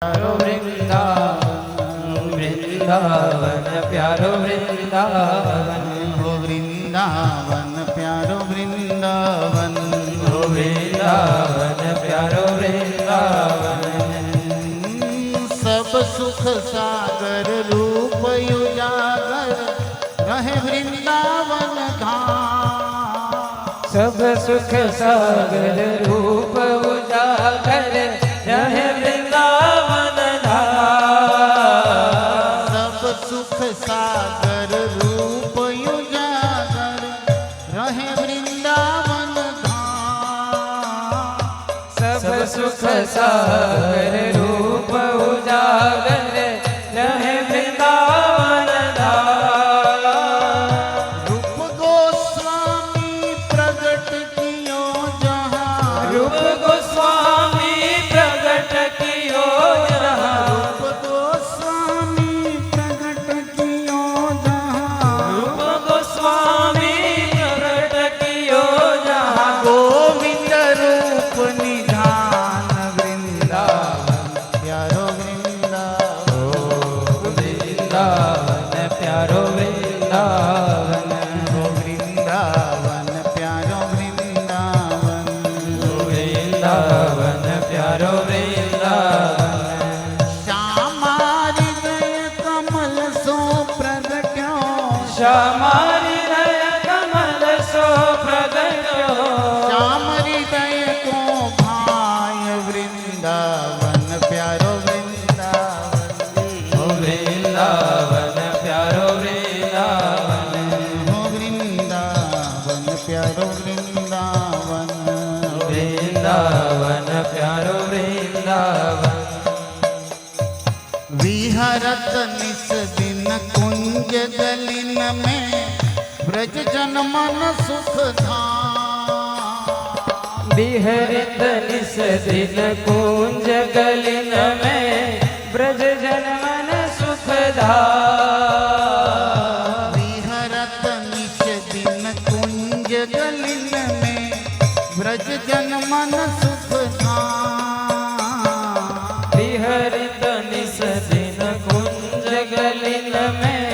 प्यारो वृंदावन वृंदावन प्यारो वृंदावन हो वृंदावन प्यारो वृंदावन हो वृंदावन प्यारो वृंदावन सब सुख सागर रूप उजागर रहे वृंदावन धाम। सब सुख सागर रूप उजागर रहे वृंदावन धाम। सब सुख सागर रूप उजागर रहे वृंदावन धाम। सब सुख सागर रूप उजागर रहे वृंदावन धाम। रूप गोस्वामी प्रगट कियो जहाँ रूप गोस्वामी प्रगट कियो जहाँ रूप गोस्वामी प्रगट कियो जहाँ रूप गोस्वामी प्रगट कियो जहाँ गोविंद रूप निधान वृंदावन प्यारो वृंदावन प्यारो वृंदावन हो वृंदावन प्यारो वृंदावन वृंदावन प्यारो वृंदावन। श्यामारि गय कमल सो प्रगट्यो श्यामारि हृदय कमल सो प्रगट्यो श्याम हृदय को भाय वृंदावन प्यारो वृंदावन हो वृंदावन प्यारो वृंदावन हो वृंदावन प्यारो वृंदावन वृंदावन प्यारो वृंदावन। विहरत निस दिन कुंज गलिन में ब्रज जन मन सुख धाम। बिहरित निस दिन कुंज गलिन में ब्रज जन मन सुख धाम। विहरत निस दिन कुंज गलिन में ब्रज जन मन सुख धाम। बिहरित निस दिन कुंज गलिन में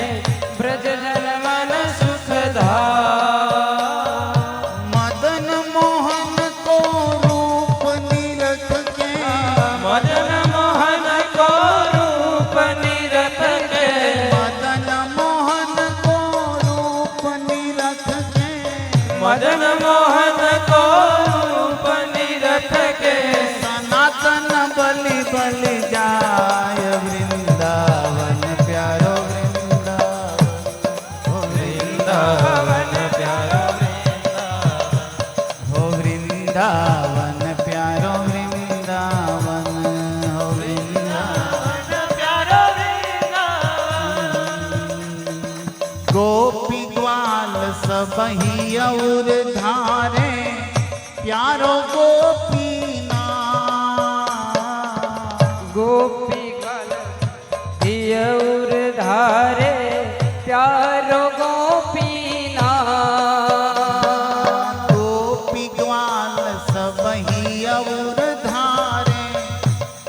ब्रज जन मन सुख धाम। मदन मोहन को रूप निरख के मदन मोहन को रूप निरख के मदन मोहन को रूप निरख के मदन मोहन को रूप निरख के सनातन बलि बलि जाय वृंदावन प्यारो वृंदावन हो वृंदावन प्यारो हो वृंदावन प्यारो वृंदावन हो वृंदावन प्यारो वृंदावन। गोपी ग्वाल सबही और धारे प्यारो गोपी गोपी कल दियौर धारे प्यारो गोपीना। गोपी ग्वाल सबही और धारे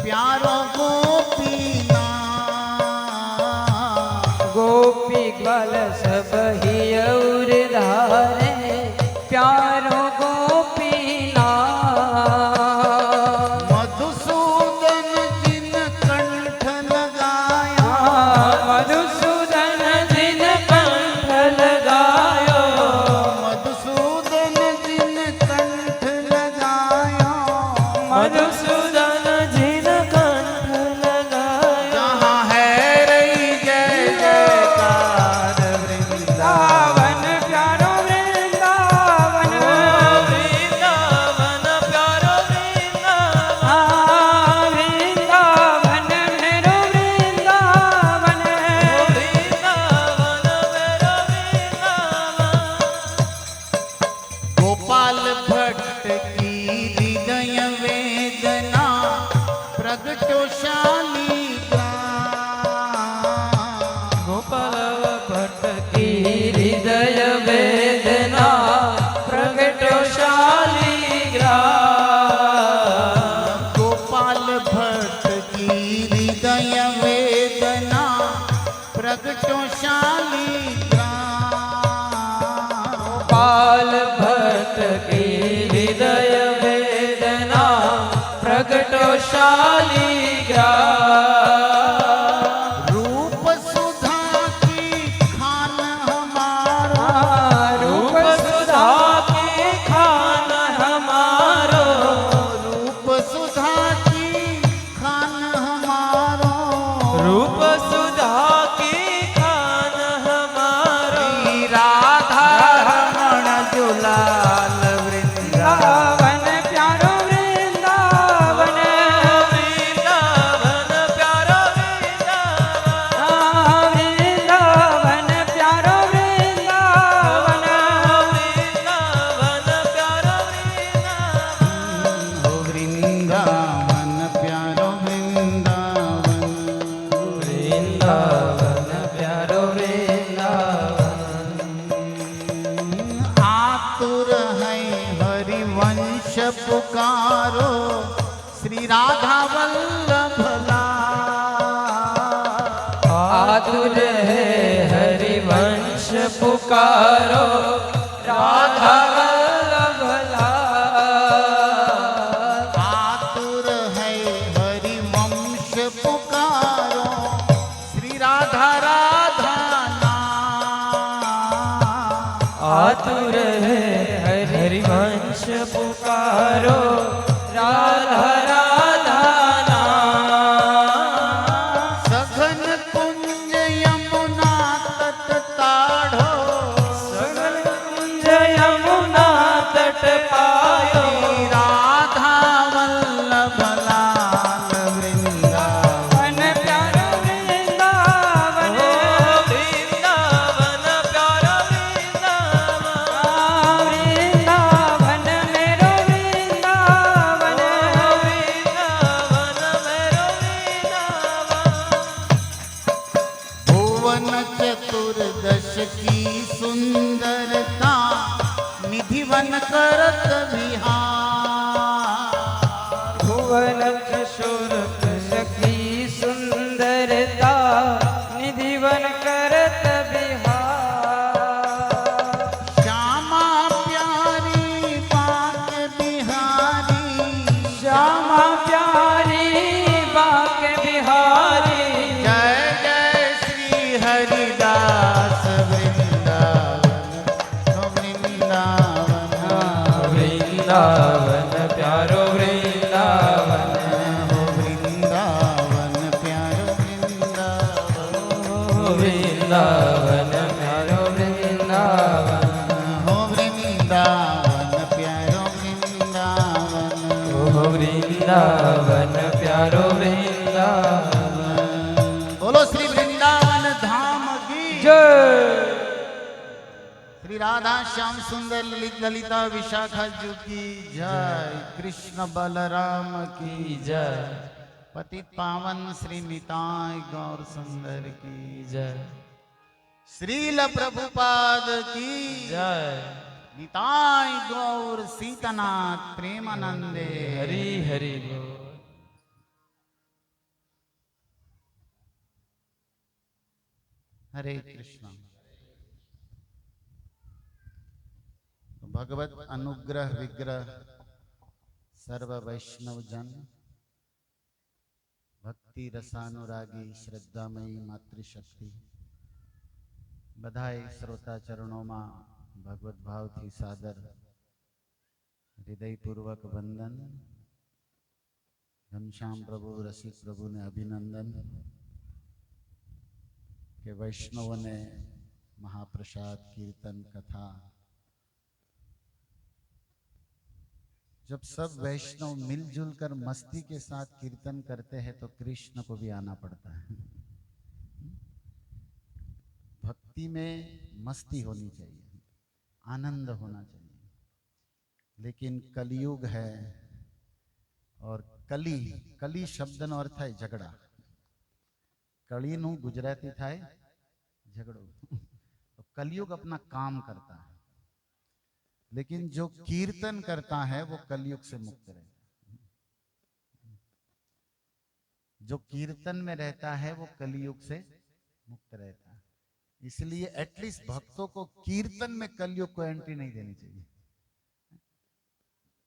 प्यारो गोपी गोपी कल सब ही और धारे प्यारो गोपीना। मधुसूदन जिन कंठ लगाया मधुसूदन प्रगटो शालिग्राम। गोपाल भक्त की हृदय वेदना प्रगटो शालिग्राम। रूप सुधा की खान हमारो, रूप सुधा की खान हमारो, रूप सुधा की खान हमारो। रूप सुधा की खान हमारो। श्री राधा रमण जुलाल वृंदावन। वृंदावन प्यारो वृंदावन, वृंदावन प्यारो वृंदावन, वृंदावन प्यारो वृंदावन, वृंदावन प्यारो वृंदावन, हो वृंदावन प्यारो वृंदावन। वृंदावन प्यारो वृंदावन। आतुर है हरिवंश पुकारो, श्री राधा वल्लभ लाल। आतुर है हरिवंश पुकारो, राधा वल्लभ लाल। आतुर है हरिवंश पुकारो, श्री राधा राधा नाम। आतुर है हरिवंश पुकारो, राधा राधा नाम। सघन कुंज यमुना तट ताढ़ो, सगल कुंज यमुना तट पायो, राधा वल्लभ लाल वृंदावन। वन प्यारो वृंदावन, वृंदावन प्यारो वृंदावन, वृंदावन मेरो वृंदावन, वृंदावन मेरो वृंदावन। भुवन चतुर्दश की सुंदरता, निधिवन करत विहार। भुवन किशोर सखी सुंदरता, निधिवन करत बिहार। श्यामा प्यारी पाक बिहारी, श्यामा प्यारी बाक बिहारी। जय जय श्री हरिदास वृंदावन। ओ वृंदावन, वृंदावन प्यारो वृंदावन, हो वृंदावन प्यारो वृंदावन। वृंदावन प्यारो वृंदावन, हो वृंदावन प्यारो वृंदावन। वृंदावन प्यारो वृंदावन। बोलो श्री वृंदावन धाम की जय। श्री राधा श्याम सुंदर ललिता विशाखा जी की जय। कृष्ण बलराम की की जय, पतित पावन श्री निताय गौर सुंदर की जय श्रील प्रभुपाद की जय। निताय गौर सीतनाथ प्रेमानंदे हरि हरि बोल। हरे कृष्ण। भगवत अनुग्रह विग्रह सर्व वैष्णव जन, भक्ति रसानुरागी श्रद्धामयी मातृशक्ति, बधाई श्रोता चरणों में भगवत भाव थी सादर हृदयपूर्वक वंदन। घनश्याम प्रभु रसिक प्रभु ने अभिनंदन के वैष्णवों ने महाप्रसाद कीर्तन कथा। जब सब वैष्णव मिलजुल कर मस्ती के साथ कीर्तन करते हैं तो कृष्ण को भी आना पड़ता है। भक्ति में मस्ती होनी चाहिए, आनंद होना चाहिए। लेकिन कलयुग है और कली शब्द નો અર્થ થાય ઝઘડા। કળીનું ગુજરાતી થાય ઝઘડો। तो कलयुग अपना काम करता है, लेकिन जो कीर्तन करता है वो कलयुग से मुक्त रहता है। जो कीर्तन में रहता है वो कलयुग से मुक्त रहता है। इसलिए एटलीस्ट भक्तों को कीर्तन में कलयुग को एंट्री नहीं देनी चाहिए।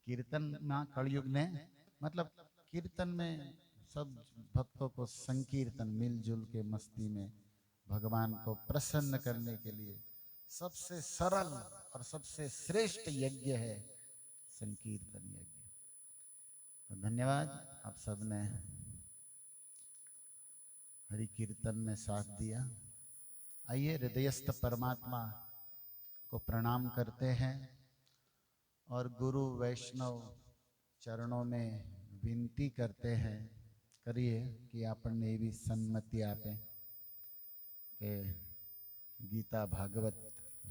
कीर्तन में कलयुग ने मतलब कीर्तन में सब भक्तों को संकीर्तन मिलजुल के मस्ती में भगवान को प्रसन्न करने के लिए सबसे सरल और सबसे श्रेष्ठ यज्ञ है संकीर्तन यज्ञ। तो धन्यवाद आप सबने हरि कीर्तन में साथ दिया। आइए हृदयस्थ परमात्मा को प्रणाम करते हैं और गुरु वैष्णव चरणों में विनती करते हैं करिए कि આપણને એવી સન્મતિ આપે કે ગીતા ભાગવત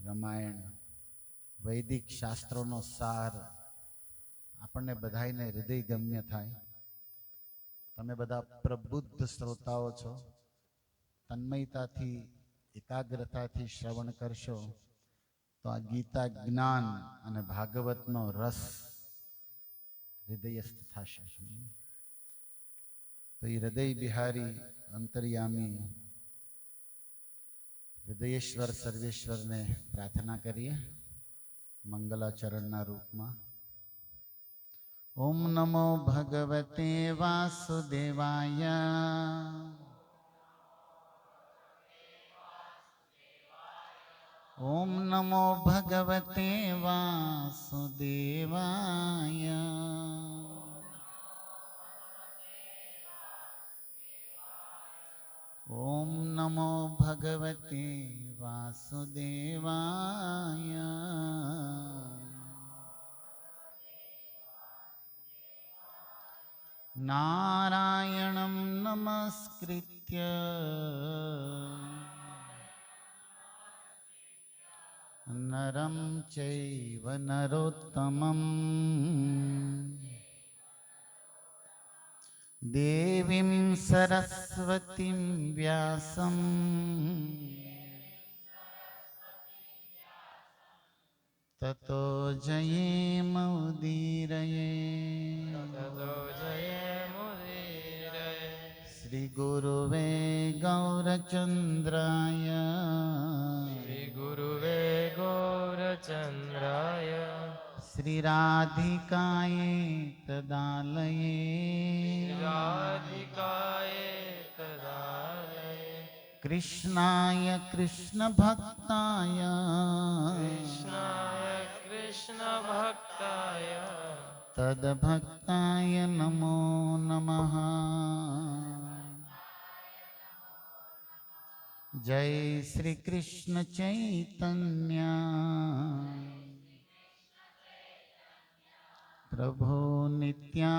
રામાયણ વૈદિક શાસ્ત્રોનો સાર આપણને બધાયને હૃદયગમ્ય થાય। તમે બધા પ્રબુદ્ધ શ્રોતાઓ છો, તન્મયતાથી એકાગ્રતાથી શ્રવણ કરશો તો આ ગીતા જ્ઞાન અને ભાગવતનો રસ હૃદયસ્થ થશે। તો એ હૃદય બિહારી અંતર્યામી હૃદયેશ્વર સર્વેશ્વરને પ્રાર્થના કરીએ મંગલાચરણના રૂપમાં। ઓમ નમો ભગવતે વાસુદેવાય, ओम नमो भगवते वासुदेवाय, ओम नमो भगवते वासुदेवाय। नारायणं नमस्कृत्य नरं चैव नरोत्तमं देवीं सरस्वतीं व्यासं ततो जयेमुदीरये। ततो जयमुदीरये। श्री गुरुवे गौरचन्द्राय, श्री गुरुवे गौरचन्द्राय, श्री राधिकाये तदालये, राधिकाय तदालये, कृष्णाय कृष्णभक्ताय, कृष्णाय कृष्णभक्ताय, तद्भक्ताय नमो नमः। जय श्री कृष्ण चैतन्य प्रभु नित्यानंद,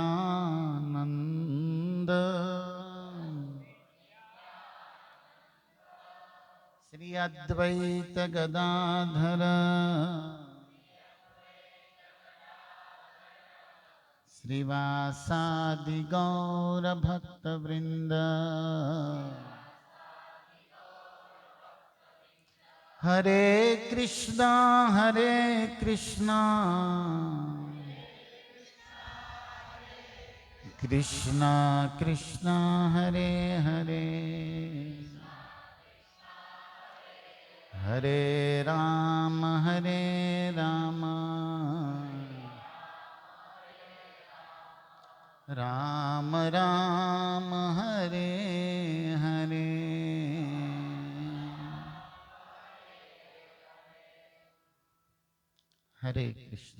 श्री अद्वैत गदाधर श्रीवासादि गौर भक्त वृंद। हरे कृष्णा कृष्णा कृष्णा हरे हरे, हरे राम राम राम हरे हरे। हरे कृष्ण।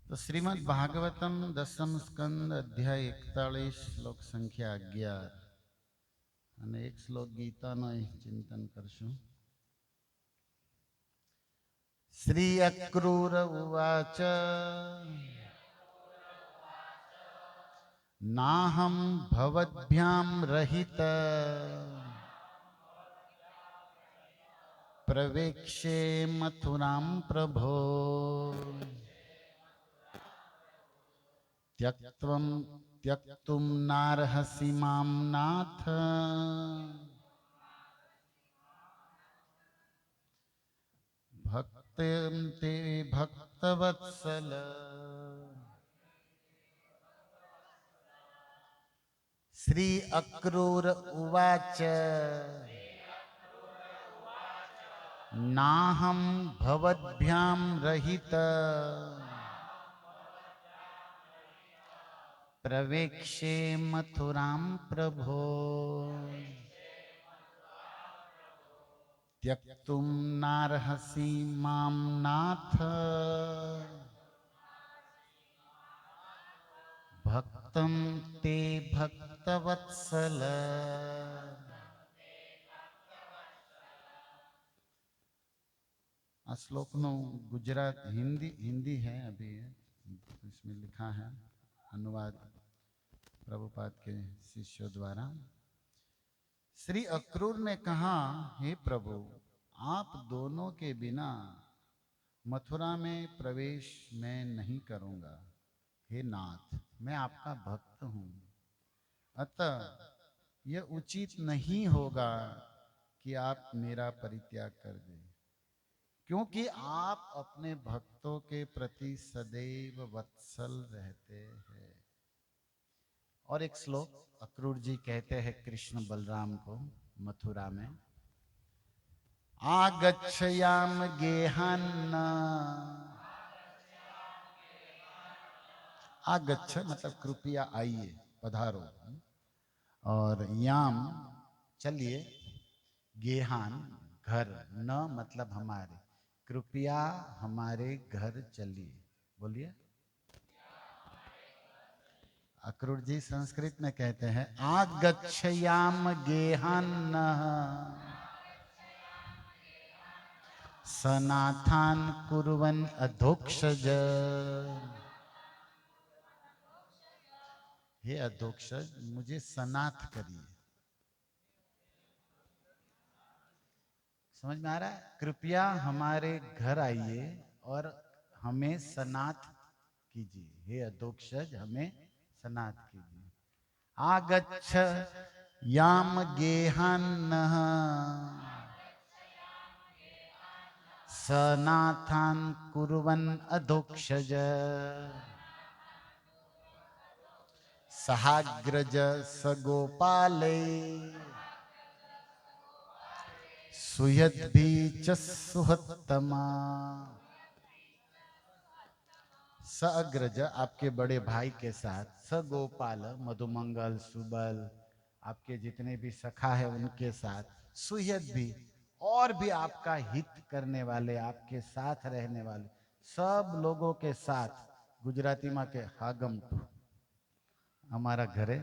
तो श्रीमद् भागवतम दसम स्कंद अध्याय 41 श्लोक संख्या 11 અને એક શ્લોક ગીતાનો ચિંતન કરશું। શ્રી અક્રૂર ઉવાચ नाहं भवद्भ्यां रहित प्रवेक्षे मथुरां प्रभो, त्यक्तुं नार्हसि मां नाथ, भक्तिं ते भक्तवत्सल, श्री अक्रूर उवाच नाहं भवद्भ्यां रहित प्रवेक्षे मथुरां प्रभो त्यक्तुं नार्हसि मां नाथ भक्तं ते भक्तवत्सल। आ श्लोक नो गुजरात हिंदी है, अभी इसमें लिखा है अनुवाद प्रभुपाद के शिष्यों द्वारा। श्री अक्रूर ने कहा, हे प्रभु, आप दोनों के बिना मथुरा में प्रवेश मैं नहीं करूंगा। हे नाथ, मैं आपका भक्त हूं, अतः यह उचित नहीं होगा कि आप मेरा परित्याग कर दें, क्योंकि आप अपने भक्तों के प्रति सदैव वत्सल रहते हैं। और एक श्लोक अक्रूर जी कहते हैं कृष्ण बलराम को मथुरा में, आगच्छयाम गेहान्न, आगच्छ मतलब कृपया आइए, पधारो, और याम चलिए, गेहान घर, न मतलब हमारे, कृपया हमारे घर चलिए। बोलिए। अक्रूर जी संस्कृत में कहते हैं आगच्छयाम गेहान्न सनाथान कुर्वन् अधोक्षज। हे अधोक्षज, मुझे सनाथ करिए। समझ में आ रहा है? कृपया हमारे घर आइए और हमें सनाथ कीजिए। हे अधोक्षज, हमें सनाथ कीजिए। आगच्छ याम गेहान्नः सनाथान कुर्वन् अधोक्षज सहाग्रज सगोपाले सुयद्भि च सुहत्तमा। सअग्रज आपके बड़े भाई के साथ, सगोपाल मधुमंगल सुबल आपके जितने भी सखा है उनके साथ, सुयद भी और भी आपका हित करने वाले, आपके साथ रहने वाले सब लोगों के साथ, गुजराती में के हागम हमारा घरे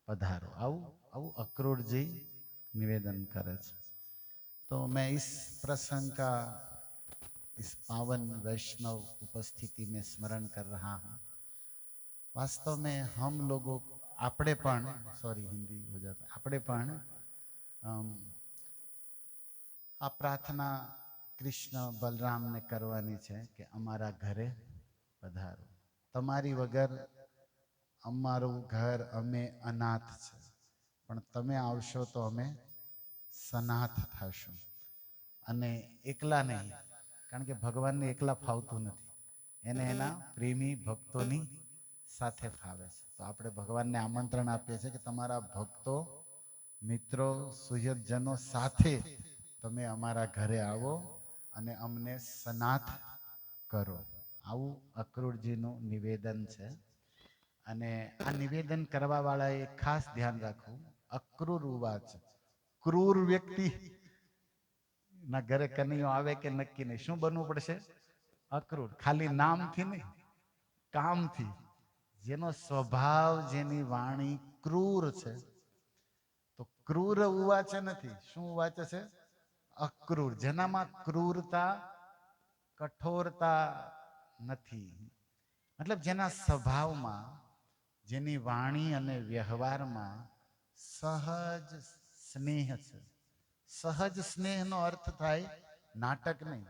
पधारो। आऊ आऊ अक्रूर जी निवेदन करे। तो मैं इस प्रसंग का इस पावन वैष्णव उपस्थिति में स्मरण कर रहा हूँ। वास्तव में हम लोगों आपड़ेपण, सॉरी हिंदी हो जाता, आपड़ेपण आ प्रार्थना कृष्ण बलराम ने करवानी छे कि अमारा घरे पधारो। तमारी वगर अमारू घर अमे अनाथ छे, पण तमे आवशो तो अमे सनाथ थशो। अने एकला नहीं, कारण के भगवान ने एकला फावतुं नथी, एने एना प्रेमी भक्तोनी साथे फावे छे। तो आपणे भगवान ने आमंत्रण आपीए छे कि तमारा भक्तो, मित्रों, सुहृदजनों साथे तमे अमारा घरे आवो अने अमने सनाथ करो। आवुं अक्रूरजीनुं निवेदन छे। अने आ निवेदन करवा वाळाए खास ध्यान राखવું, अक्रूर उवाच, क्रूर व्यक्ति ना घरे कन्हैयो आवे के नक्की नहीं, शुं बनવું પડશે? अक्रूर। खाली नाम थी नहीं, काम थी। जेनो स्वभाव, जेनी वाणी क्रूर छे, तो क्रूर उवाच नथी, शुं उवाच छे? अक्रूर। जेनामां क्रूरता, कठोरता नथी, मतलब जेना स्वभावमां, जेनी वाणी अने व्यवहारमां सहज स्नेह छे। सहज स्नेह नो अर्थ थाय नाटक नहीं।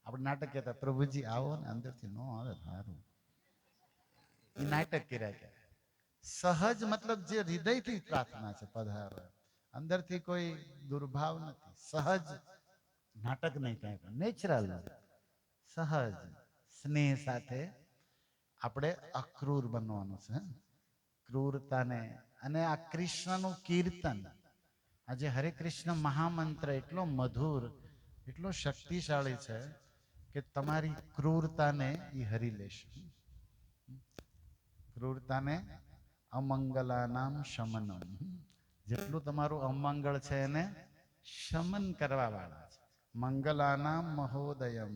આપણે નાટક કહેતા, પ્રભુજી આવો ને, અંદરથી નો આવે સારું, એ નાટક કર્યા કરે। સહજ मतलब જે હૃદયથી પ્રાર્થના છે, પધારો, અંદરથી કોઈ દુર્ભાવ નથી, સહજ નાટક નહીં, કાંઈ પણ નેચરલ સહજ સ્નેહ સાથે આપણે અક્રૂર બનવાનું છે। ક્રૂરતાને અને આ કૃષ્ણનું કીર્તન, આજે હરે કૃષ્ણ મહામંત્ર એટલો મધુર, એટલો શક્તિશાળી છે કે તમારી ક્રૂરતાને એ હરી લેશે. ક્રૂરતાને અમંગલાનામ શમનમ, જેટલું તમારું અમંગળ છે એને શમન કરવા વાળા છે. મંગલાનામ મહોદયમ,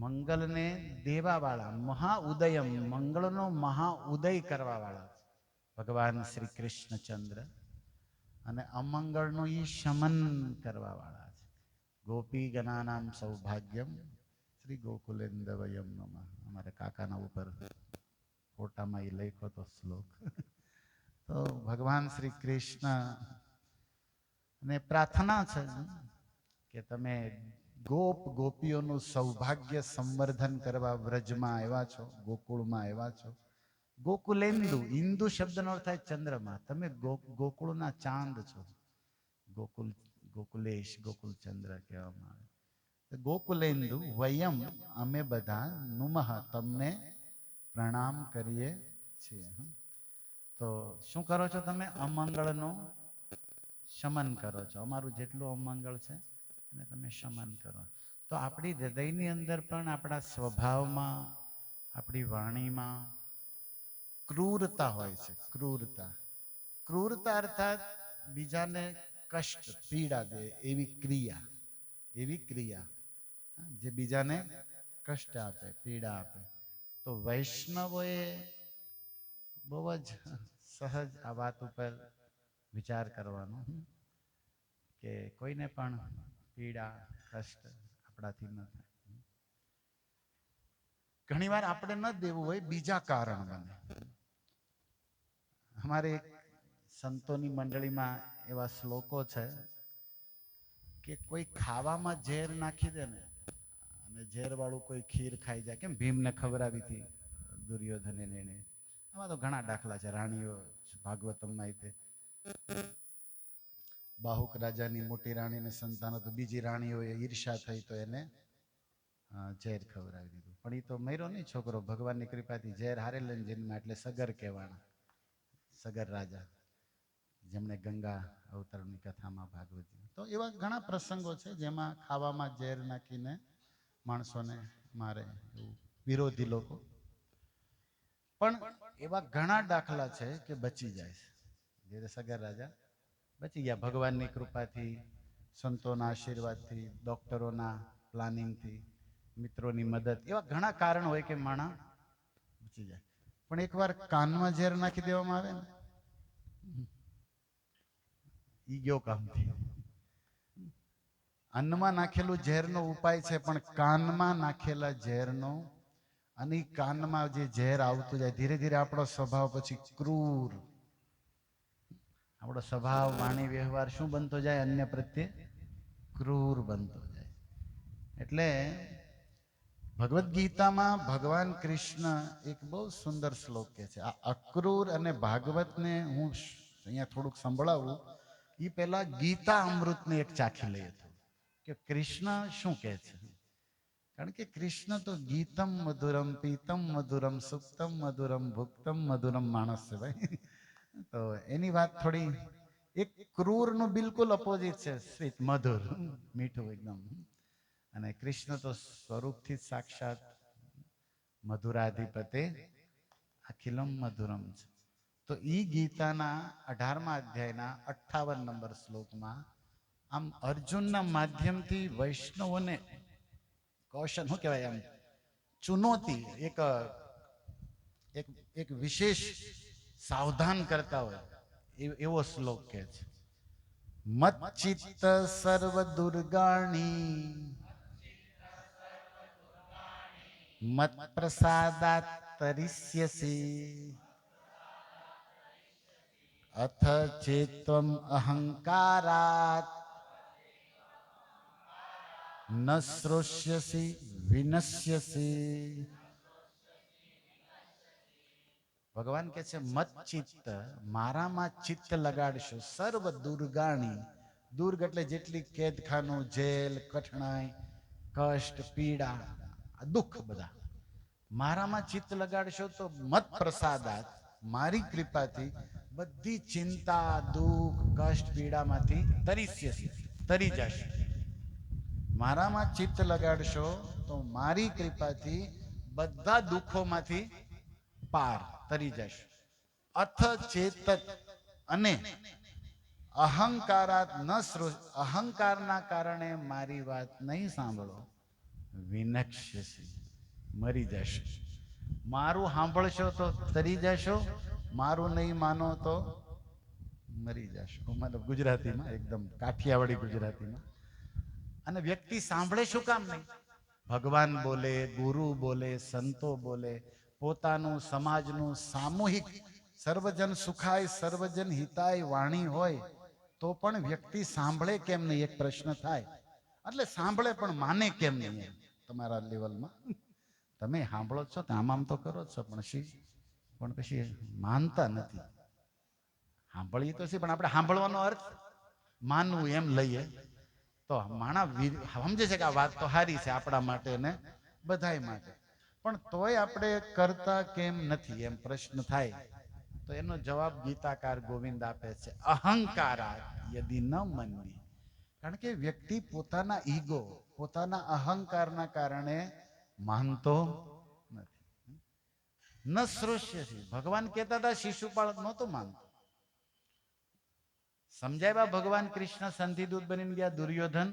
મંગલને દેવા વાળા, મહાઉદયમ, મંગળનો મહાઉદય કરવા વાળા ભગવાન શ્રી કૃષ્ણચંદ્ર, અને અમંગળનું ઈ શમન કરવા વાળા છે. ગોપી ગણાનામ સૌભાગ્યમ શ્રી ગોકુલેન્દવયમ નમઃ. અમારા કાકાના ઉપર ફોટામાં એ લખ્યો તો શ્લોક. તો ભગવાન શ્રી કૃષ્ણ ને પ્રાર્થના છે કે તમે ગોપ ગોપીઓનું સૌભાગ્ય સંવર્ધન કરવા વ્રજમાં આવ્યા છો, ગોકુળમાં આવ્યા છો. ગોકુલેન્દુ, ઇન્દુ શબ્દનો અર્થ થાય ચંદ્રમા. તમે ગોકુળના ચાંદ છો. ગોકુલ, ગોકુલેશ, ગોકુલચંદ્ર કહેવામાં આવે. ગોકુલેન્દુ વયમ, અમે બધા, નુમઃ, તમને પ્રણામ કરીએ છીએ. તો શું કરો છો તમે? અમંગળનું શમન કરો છો. અમારું જેટલું અમંગળ છે એને તમે શમન કરો. તો આપણી હૃદયની અંદર પણ, આપણા સ્વભાવમાં, આપણી વાણીમાં ક્રૂરતા હોય છે. ક્રૂરતા, ક્રૂરતા અર્થાત બીજાને કષ્ટ, પીડા દે એવી ક્રિયા, એવી ક્રિયા જે બીજાને કષ્ટ આપે, પીડા આપે. તો વૈષ્ણવોએ બહુ જ સહજ આ વાત ઉપર વિચાર કરવાનો કે કોઈને પણ પીડા, કષ્ટ આપણાથી ન થાય. ઘણી વાર આપણે ન દેવું હોય, બીજા કારણ બને. અમારે એક સંતોની મંડળીમાં એવા શ્લોકો છે કે કોઈ ખાવામાં ઝેર નાખી દે ને, અને ઝેર વાળું કોઈ ખીર ખાઈ જાય, કેમ ભીમને ખવડાવી હતી દુર્યોધને એને. આમાં તો ઘણા દાખલા છે. રાણીઓ ભાગવતમમાં તે બાહુક રાજાની મોટી રાણીને સંતાન હતું, બીજી રાણીઓએ ઈર્ષા થઈ તો એને ઝેર ખવડાવી દીધું. પણ એ તો મર્યો નહીં છોકરો, ભગવાનની કૃપાથી ઝેર હારે લઈને જન્મ્યા, એટલે સગર કહેવાના. સગર રાજા, જેમણે ગંગા અવતરણની કથામાં ભાગવતી. તો એવા ઘણા પ્રસંગો છે જેમાં ખાવામાં ઝેર નાખીને માણસોને મારે, એવું વિરોધી લોકો. પણ એવા ઘણા દાખલા છે કે બચી જાય છે. જ્યારે સગર રાજા બચી ગયા ભગવાનની કૃપાથી, સંતોના આશીર્વાદથી, ડોક્ટરોના પ્લાનિંગથી, મિત્રોની મદદ. એવા ઘણા કારણ હોય કે માણસ બચી જાય. પણ એકવાર કાનમાં ઝેર નાખી દેવામાં આવે ને, ઈ ગયો કામથી. અન્નમાં નાખેલું ઝેરનો ઉપાય છે, પણ કાનમાં નાખેલા ઝેરનો, અને કાનમાં જે ઝેર આવતું જાય, ધીરે ધીરે આપણો સ્વભાવ પછી ક્રૂર, આપણો સ્વભાવ, વાણી, વ્યવહાર શું બનતો જાય? અન્ય પ્રત્યે ક્રૂર બનતો જાય. એટલે ભગવદ્ ગીતામાં ભગવાન કૃષ્ણ એક બહુ સુંદર શ્લોક કહે છે. આ અક્રૂર અને ભાગવતને હું અહીંયા થોડુંક સંભળાવું એ પહેલા ગીતા અમૃતને એક ચાખી લઈએ હતું કે કૃષ્ણ શું કહે છે. કારણ કે કૃષ્ણ તો ગીતમ મધુરમ, પીતમ મધુરમ, સુક્તમ મધુરમ, ભુક્તમ મધુરમ માણસ છે ભાઈ. તો એની વાત થોડી, એક ક્રૂરનું બિલકુલ અપોઝિટ છે, સ્વીટ, મધુર, મીઠું એકદમ. અને કૃષ્ણ તો સ્વરૂપથી સાક્ષાત મધુરાધિપતે અખિલમ મધુરમ છે. તો ઈ ગીતાના 18મા અધ્યાયના 58 નંબર શ્લોકમાં આમ અર્જુનના માધ્યમથી વૈષ્ણવોને કૌશન, શું કહેવાય, આમ ચુનૌતી, એક વિશેષ સાવધાન કરતા હોય એવો શ્લોક કહે છે. મત ચિત્ત સર્વ દુર્ગાણી, મત પ્રસાદાત તરિષ્યસી, અથ ચેત્વમ અહંકારાત ન શ્રોષ્યસી વિનશ્યસી. ભગવાન કહે છે મત ચિત્ત, મારામાં ચિત્ત લગાડશો, સર્વ દુર્ગાણી, દુર્ગ એટલે જેટલી કેદખાનું, જેલ, કઠણાઈ, કષ્ટ, પીડા, દુઃખ, બધા મારામાં ચિત્ત લગાડશો તો મત પ્રસાદાત, મારી કૃપાથી બધી ચિંતા, દુઃખ, કષ્ટ, પીડામાંથી તરી જશે. મારામાં ચિત્ત લગાડશો તો મારી કૃપાથી બધા દુઃખોમાંથી પાર તરી જશે. અથ ચેતક અને અહંકારાત ન અહંકારના કારણે મારી વાત નહીં સાંભળો, વિનક્ષ્યસી, મરી જશો. મારું સાંભળશો તો તરી જશો, મારું નહીં માનો તો મરી જશો. મતલબ ગુજરાતીમાં એકદમ કાઠિયાવાડી ગુજરાતીમાં. અને વ્યક્તિ સાંભળે શું કામ નહીં? ભગવાન બોલે, ગુરુ બોલે, સંતો બોલે, પોતાનું સમાજનું સામૂહિક સર્વજન સુખાય સર્વજન હિતાય વાણી હોય તો પણ વ્યક્તિ સાંભળે કેમ નહીં? એક પ્રશ્ન થાય. એટલે સાંભળે પણ માને કેમ નહીં? તમારા લેવલમાં તમે સાંભળો છો તો આમ તો કરો છો, પણ પછી માનતા નથી. સાંભળીએ તો છે, પણ આપણે સાંભળવાનો અર્થ માનવું એમ લઈએ તો માણા સમજે છે કે આ વાત તો સારી છે આપણા માટે ને બધાય માટે, પણ તોય આપણે કરતા કેમ નથી એમ પ્રશ્ન થાય. તો એનો જવાબ ગીતાકાર ગોવિંદ આપે છે, અહંકારા યદિ ન મનવી. કારણ કે વ્યક્તિ પોતાના ઈગો, પોતાના અહંકારના કારણે માનતો નથી. ન શ્રોષ્યસી, ભગવાન કહેતા હતા શિશુપાળ નહોતો માનતો. સમજાવ્યા ભગવાન કૃષ્ણ સંધિદૂત બનીને ગયા, દુર્યોધન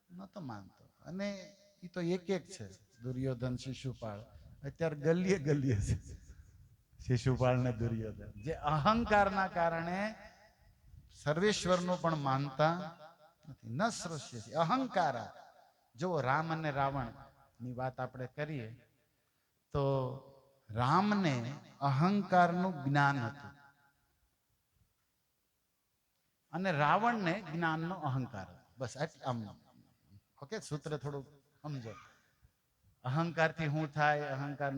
નહોતો માનતો. અને એ તો એક છે, દુર્યોધન, શિશુપાળ, અત્યારે ગલીએ ગલીએ છે શિશુપાળ ને દુર્યોધન, જે અહંકારના કારણે સર્વેશ્વરનું પણ માનતા નથી. ન શ્રોષ્યસી અહંકારા. જો રામ અને રાવણ ની વાત આપણે કરીએ તો રામને અહંકારનું જ્ઞાન હતું અને રાવણને જ્ઞાનનો અહંકાર હતો. બસ આમ ઓકે, સૂત્ર થોડું સમજો. અહંકારથી શું થાય, અહંકાર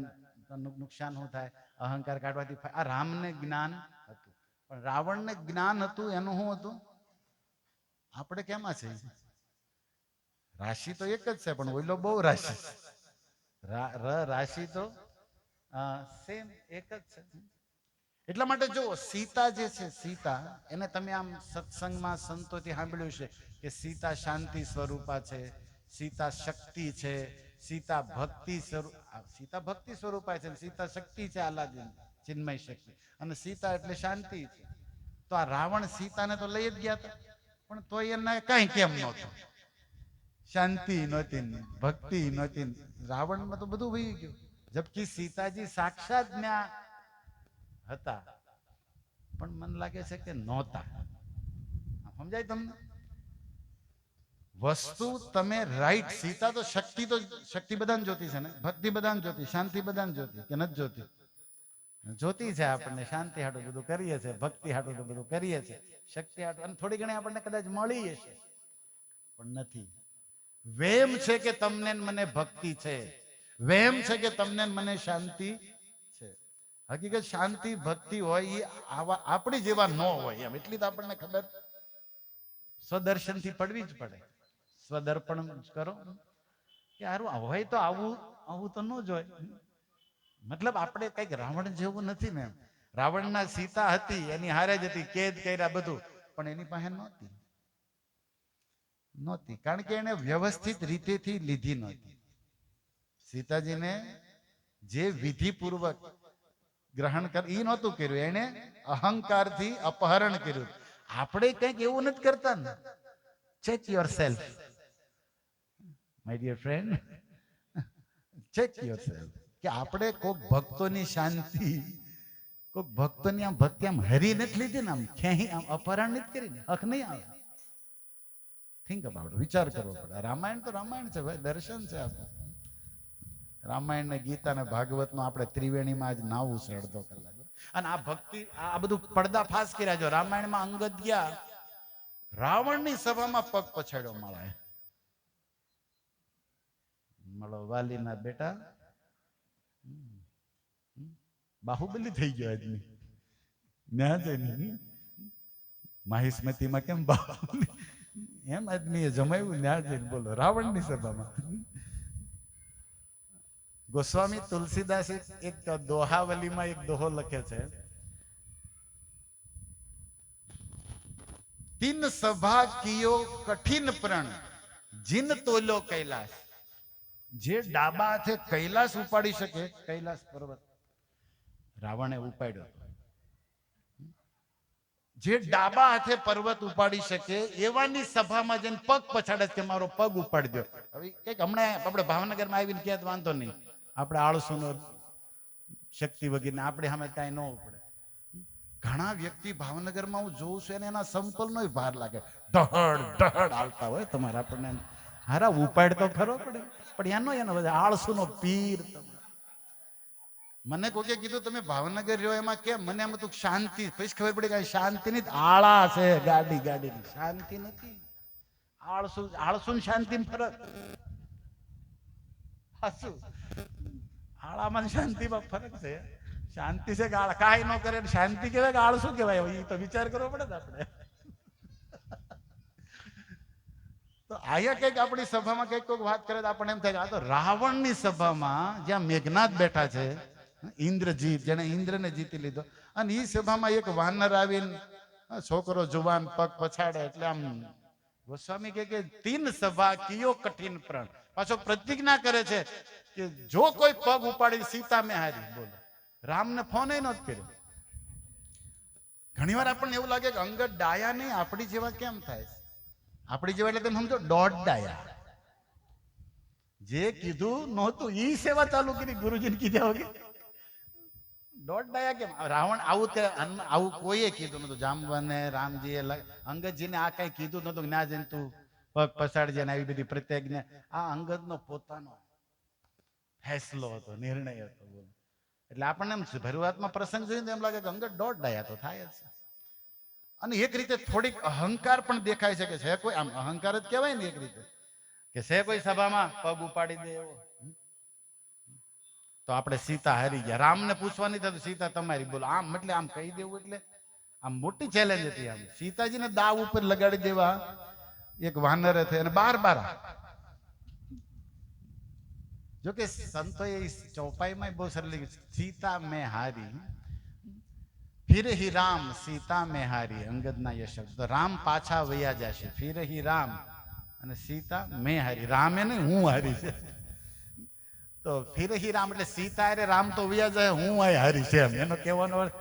નુકસાન શું થાય, અહંકાર કાઢવાથી આ રામને જ્ઞાન હતું, પણ રાવણને જ્ઞાન હતું. એનું શું હતું? આપણે કેમાં છે? રાશિ તો એક જ છે, પણ ઓઈલો બહુ રાશિ. રાશિ તો સેમ એક જ છે. એટલા માટે જો સીતા જે છે, સીતા એને તમે આમ સત્સંગમાં સંતોથી સાંભળ્યું છે કે સીતા શાંતિ સ્વરૂપા છે, સીતા શક્તિ છે, સીતા ભક્તિ સ્વરૂપા છે, સીતા શક્તિ છે, આલાદીન ચિન્મય શક્તિ, અને સીતા એટલે શાંતિ છે. તો આ રાવણ સીતાને તો લઈ જ ગયા હતા, પણ તો એને કઈ કેમ નહોતું? શાંતિ નહોતી, ભક્તિ નહોતી, રાવણમાં તો બધું વહી ગયું. જબકી સીતાજી સાક્ષાત જ્ઞાન હતા, પણ મને લાગે છે કે નહોતા. સમજાય તમને? વસ્તુ તમે રાઈટ. સીતા તો શક્તિ બધાને જોતી છે ને, ભક્તિ બધાને જોતી, શાંતિ બધાને જોતી કે નથી જોતી? જોતી છે. આપણને શાંતિ હાટું બધું કરીએ છીએ, ભક્તિ હાટું તો બધું કરીએ છીએ, શક્તિ હાટું, અને થોડી ઘણી આપણને કદાચ મળી હશે, પણ નથી. વેમ છે કે તમને મને ભક્તિ છે, વેમ છે કે તમને મને શાંતિ છે. હકીકત શાંતિ ભક્તિ હોય એ આપણી જેવા ન હોય એમ, એટલી તો આપણને ખબર. સ્વદર્શનથી પડવી જ પડે. સ્વદર્પણ કરો કે હારું હોય તો આવું તો ન જોય. મતલબ આપણે કઈક રાવણ જેવું નથી ને. રાવણના સીતા હતી, એની હારે જ હતી, કેદ કર્યા બધું, પણ એની પાસે નહોતી. કારણ કે એને વ્યવસ્થિત રીતેથી લીધી નહોતી. સીતાજીને જે વિધિપૂર્વક ગ્રહણ કર એ નહોતું કર્યું, એને અહંકારથી અપહરણ કર્યું. આપણે કંઈક એવું નથી કરતા ને. Check yourself my dear friend, check yourself કે આપણે કોઈક ભક્તોની શાંતિ, કોઈક ભક્તોની આમ ભક્તિ આમ હરી નથી લીધી ને, આમ ખેહી આમ અપહરણ નથી કરીને હક નહીં આવે. થિંક અબાઉટ, વિચાર કરવો પડે. રામાયણ તો રામાયણ છે ભાઈ, દર્શન છે આપણું. રામાયણ ને ગીતા ને ભાગવત નો આપણે ત્રિવેણીમાં જ નાવું છે અડધો કલાક. અને આ ભક્તિ આ બધું પડદા ફાસ કર્યા. જો રામાયણમાં અંગદ ગયા, રાવણની સભામાં પગ પછાડ્યો મળે. મળો વાલીના બેટા બાહુબલી થઈ ગયો આદમી. ન્યા જઈને માહિસ્મતીમાં કેમ બાહુબલી એમ આદમીએ જમાવ્યું. ન્યા જઈને બોલો રાવણની સભામાં. ગોસ્વામી તુલસીદાસ એક દોહાવલીમાં એક દોહો લખે છે તીન સભા કિયો કઠિન પ્રણ જીન તોલો કૈલાસ. જે ડાબા હાથે કૈલાસ ઉપાડી શકે, કૈલાસ પર્વત રાવણે ઉપાડ્યો. જે ડાબા હાથે પર્વત ઉપાડી શકે એવાની સભામાં જઈને પગ પછાડે કે મારો પગ ઉપાડી દો. હવે કઈક હમણાં આપણે ભાવનગરમાં આવીને ક્યાં વાંધો નહીં, આપણે આળસુનો શક્તિ વગેરે આપણે સામે કાંઈ ન ઉપડે. ઘણા વ્યક્તિ ભાવનગરમાં હું જોઉં છું અને એના સંકલ્પનો ભાર લાગે, દહડ દહડ હાલતા હોય. તમારે આપણને હારા ઉપાડ તો ખરો પડે, પણ એનો બધા આળસુનો પીર. મને કોકે કીધું તમે ભાવનગર રહ્યો એમાં કેમ, મને એમ હતું શાંતિ. પછી ખબર પડી કે શાંતિ ની આળા છે, ગાડીની શાંતિ નથી. આળસુ ને શાંતિ ફરક. આળામાં શાંતિમાં ફરક છે. શાંતિ છે કે કાંઈ ન કરે શાંતિ કહેવાય કે આળસુ કહેવાય, એ તો વિચાર કરવો પડે ને આપણે. તો આયા કઈક આપણી સભામાં કઈક કોઈક વાત કરે તો આપણને એમ થાય કે આ તો રાવણની સભામાં જ્યાં મેઘનાથ બેઠા છે, ઇન્દ્રજીત, જેને ઇન્દ્રને જીતી લીધો, અને એ સભામાં એક વાનર આવીને છોકરો જુવાન પગ પછાડે એટલે આમ ગોસ્વામી કે તીન સભા કિયો કઠિન પ્રણ. પાછો પ્રતિજ્ઞા કરે છે કે જો કોઈ પગ ઉપાડી સીતા મેં હારી. બોલો, રામને ફોન નહોતો કર્યો. ઘણી વાર આપણને એવું લાગે કે અંગદ ડાયા નહીં, આપણી જેવા કેમ થાય? આપણી જેવા એટલે તમે સમજો દોઢ ડાયા. જે કીધું નહોતું ઈ સેવા ચાલુ કરી ગુરુજીને કીધા વગર. દોઢ ડાયા કેમ? રાવણ આવું કોઈએ કીધું નતું. જામવને રામજીએ અંગદજીને આ કઈ કીધું નતું, ના જઈને તું પગ પછાડજે ને આવી બધી પ્રત્યેજ્ઞા. આ અંગદનો પોતાનો ફેસલો હતો, નિર્ણય હતો. બોલો, એટલે આપણને એમ શરૂઆતમાં પ્રસંગ જોઈને એમ લાગે કે અંગદ દોઢ ડાયા તો થાય જ છે. અને એક રીતે થોડીક અહંકાર પણ દેખાય છે કે છે કોઈ, આમ અહંકાર જ કહેવાય ને એક રીતે, કે છે કોઈ સભામાં પગ ઉપાડી દે એવો. તો આપણે સીતા હારી ગયા. રામને પૂછવાની થતું સીતા તમારી. બોલો, આમ એટલે આમ કહી દેવું એટલે આમ મોટી ચેલેન્જ હતી. આમ સીતાજીને દાવ ઉપર લગાડી દેવા એક વાનરે થઈ અને બાર જોકે સંતોએ ચોપાઈમાં બહુ સરળ લખ્યું, સીતા મેં હારી ફિર હી રામ સીતા મેં હારી. અંગદના યશ તો રામ પાછા વયા જશે, ફિર હી રામ અને સીતા મેં હારી. રામે નહીં, હું હારી છે. તો ફિર હી રામ એટલે સીતા અરે રામ તો વયા જાય, હું હારી છે એમ એનો કહેવાનો અર્થ.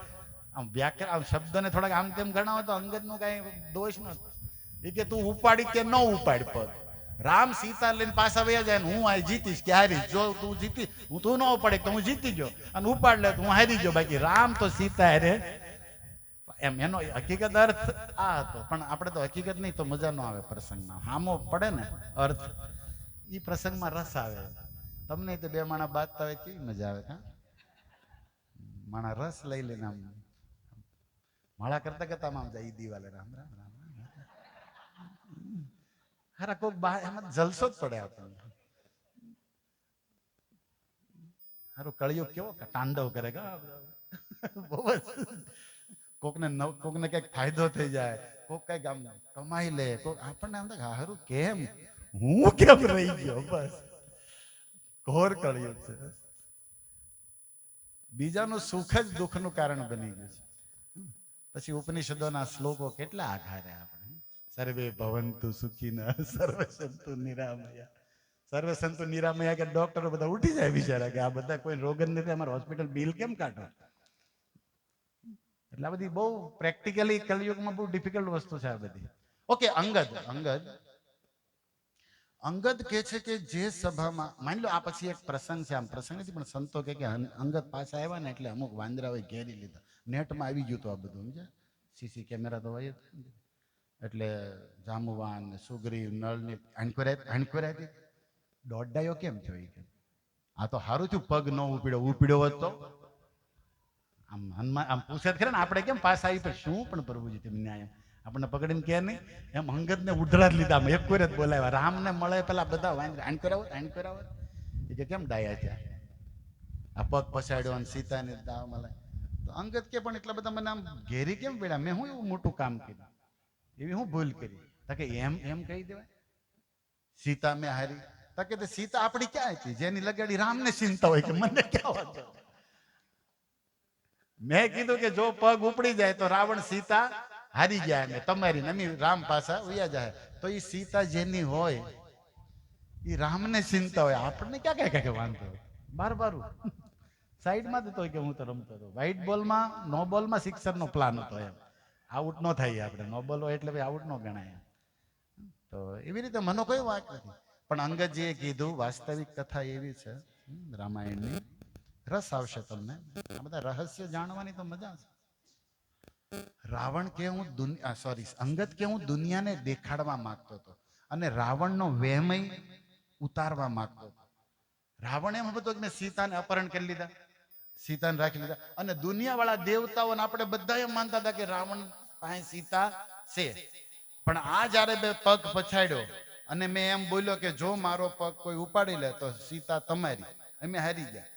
આમ વ્યાકરણ આમ શબ્દને થોડાક આમ તેમ ગણાવો તો અંગદનો કઈ દોષ નતો. એ કે તું ઉપાડી કે ન ઉપાડ પગ, રામ સીતા લઈને પાછા વયા જાય ને હું આ જીતીશ કે હારી. જો તું જીતી, તું ન ઉપાડે તો હું જીતી ગયો, અને ઉપાડ લે તો હું હારી ગયો. બાકી રામ તો સીતા હારે એમ. એનો હકીકત અર્થ આ હતો. પણ આપણે તો હકીકત નહીં તો મજા ન આવે પ્રસંગમાં. હામો પડે ને અર્થ, એ પ્રસંગમાં રસ આવે. તમને તો બે માણા બાજતા હોય કેવી મજા આવે. હા, માણા રસ લઈ લઈને આમ માળા કરતા કરતા આમ જાય દિવાલે રામ રામ રામ હારા કોક એમાં જલસો જ પડે આપણને. હારું કળિયુગ કેવો તાંડવ કરે કે બહુ જ. કોકને કઈક ફાયદો થઈ જાય, કોક કઈક આમ કમાઈ લે, કોક આપણને આમ થાય હારું કેમ હું કેમ રહી ગયો. બસ ઘોર કળિયુગ છે. બીજાનું સુખ જ દુઃખનું કારણ બની ગયું છે. પછી ઉપનિષદોના શ્લોકો કેટલા આઘારે આપણે, સર્વે ભવંતુ સુખીના સર્વે સંતુ નિરામયા. સર્વે સંતુ નિરામયા કે ડોક્ટરો બધા ઉઠી જાય બિચારા કે આ બધા કોઈ રોગ જ નથી, અમારે હોસ્પિટલ બિલ કેમ કાઢો. એટલે આ બધી બહુ પ્રેક્ટિકલી કલયુગમાં બહુ ડિફિકલ્ટ વસ્તુ છે આ બધી. ઓકે, અંગદ કે છે કે જે સભામાં માની લો આ પછી એક પ્રસંગ છે, આમ પ્રસંગ નથી પણ સંતો કે અંગદ પાછા આવ્યા ને એટલે અમુક વાંદરાઓએ ઘેરી લીધા. નેટમાં આવી ગયું હતું આ બધું, સમજ્યા? સીસી કેમેરા તો હોય જ. એટલે જાંબુવાન સુગ્રીવ નળની હાંડકોરાઈ હતી. દોડાયો કેમ થયો? કે આ તો સારું થયું પગ ન ઉપડ્યો હોત તો આમ હનુમાન આમ પૂછે ખરે ને આપણે કેમ પાસ આવી તો શું પણ પ્રભુજી તમે ન્યાય આપણને પકડીને કે નહીં એમ અંગદને ઉધડા જ લીધા. એક કોઈ જ બોલાવ્યા. રામને મળે પેલા બધા હાંડકોરાવત એ કે કેમ ડાયા છે આ પગ પછાડ્યો અને સીતાને દાવ મળે. તો અંગદ કે પણ એટલા બધા મને આમ ઘેરી કેમ પડ્યા? મેં હું એવું મોટું કામ કર્યું, એવી હું ભૂલ કરી? કે એમ કહી દેવાય સીતા મેં હારી. કે સીતા આપડી ક્યાં હતી જેની લગાડી રામને ચિંતા હોય કે મને ક્યાં વાંધો? મેં કીધું કે જો પગ ઉપડી જાય તો રાવણ સીતા હારી ગયા ને તમારી નમી રામ પાછા વયા જાય. તો એ સીતા જેની હોય એ રામને ચિંતા હોય, આપણને ક્યાં કઈ વાંધો હોય. બારું સાઈડમાં તો કે હું તો રમતો હતો વ્હાઈટ બોલમાં, નો બોલમાં સિક્સરનો પ્લાન હતો એમ. આઉટ ન થાય આપણે, નો બોલ હોય એટલે આઉટ ન ગણાય. તો એવી રીતે મનો કોઈ વાંક નથી. પણ અંગદજીએ કીધું વાસ્તવિક કથા એવી છે રામાયણની, રસ આવશે તમને. આ બધા રહસ્ય જાણવાની તો મજા છે. રાવણ કે હું અંગદ કે હું દુનિયાને દેખાડવા માંગતો હતો અને રાવણનો વહેમય ઉતારવા માંગતો હતો. રાવણ એમ હતો કે મેં સીતાને અપહરણ કરી લીધા, સીતાને રાખી લીધા, અને દુનિયાવાળા દેવતાઓને આપણે બધા એમ માનતા હતા કે રાવણ પાસે સીતા છે. પણ આ જ્યારે બે પગ પછાડ્યો અને મેં એમ બોલ્યો કે જો મારો પગ કોઈ ઉપાડી લે તો સીતા તમારી, અમે હારી ગયા.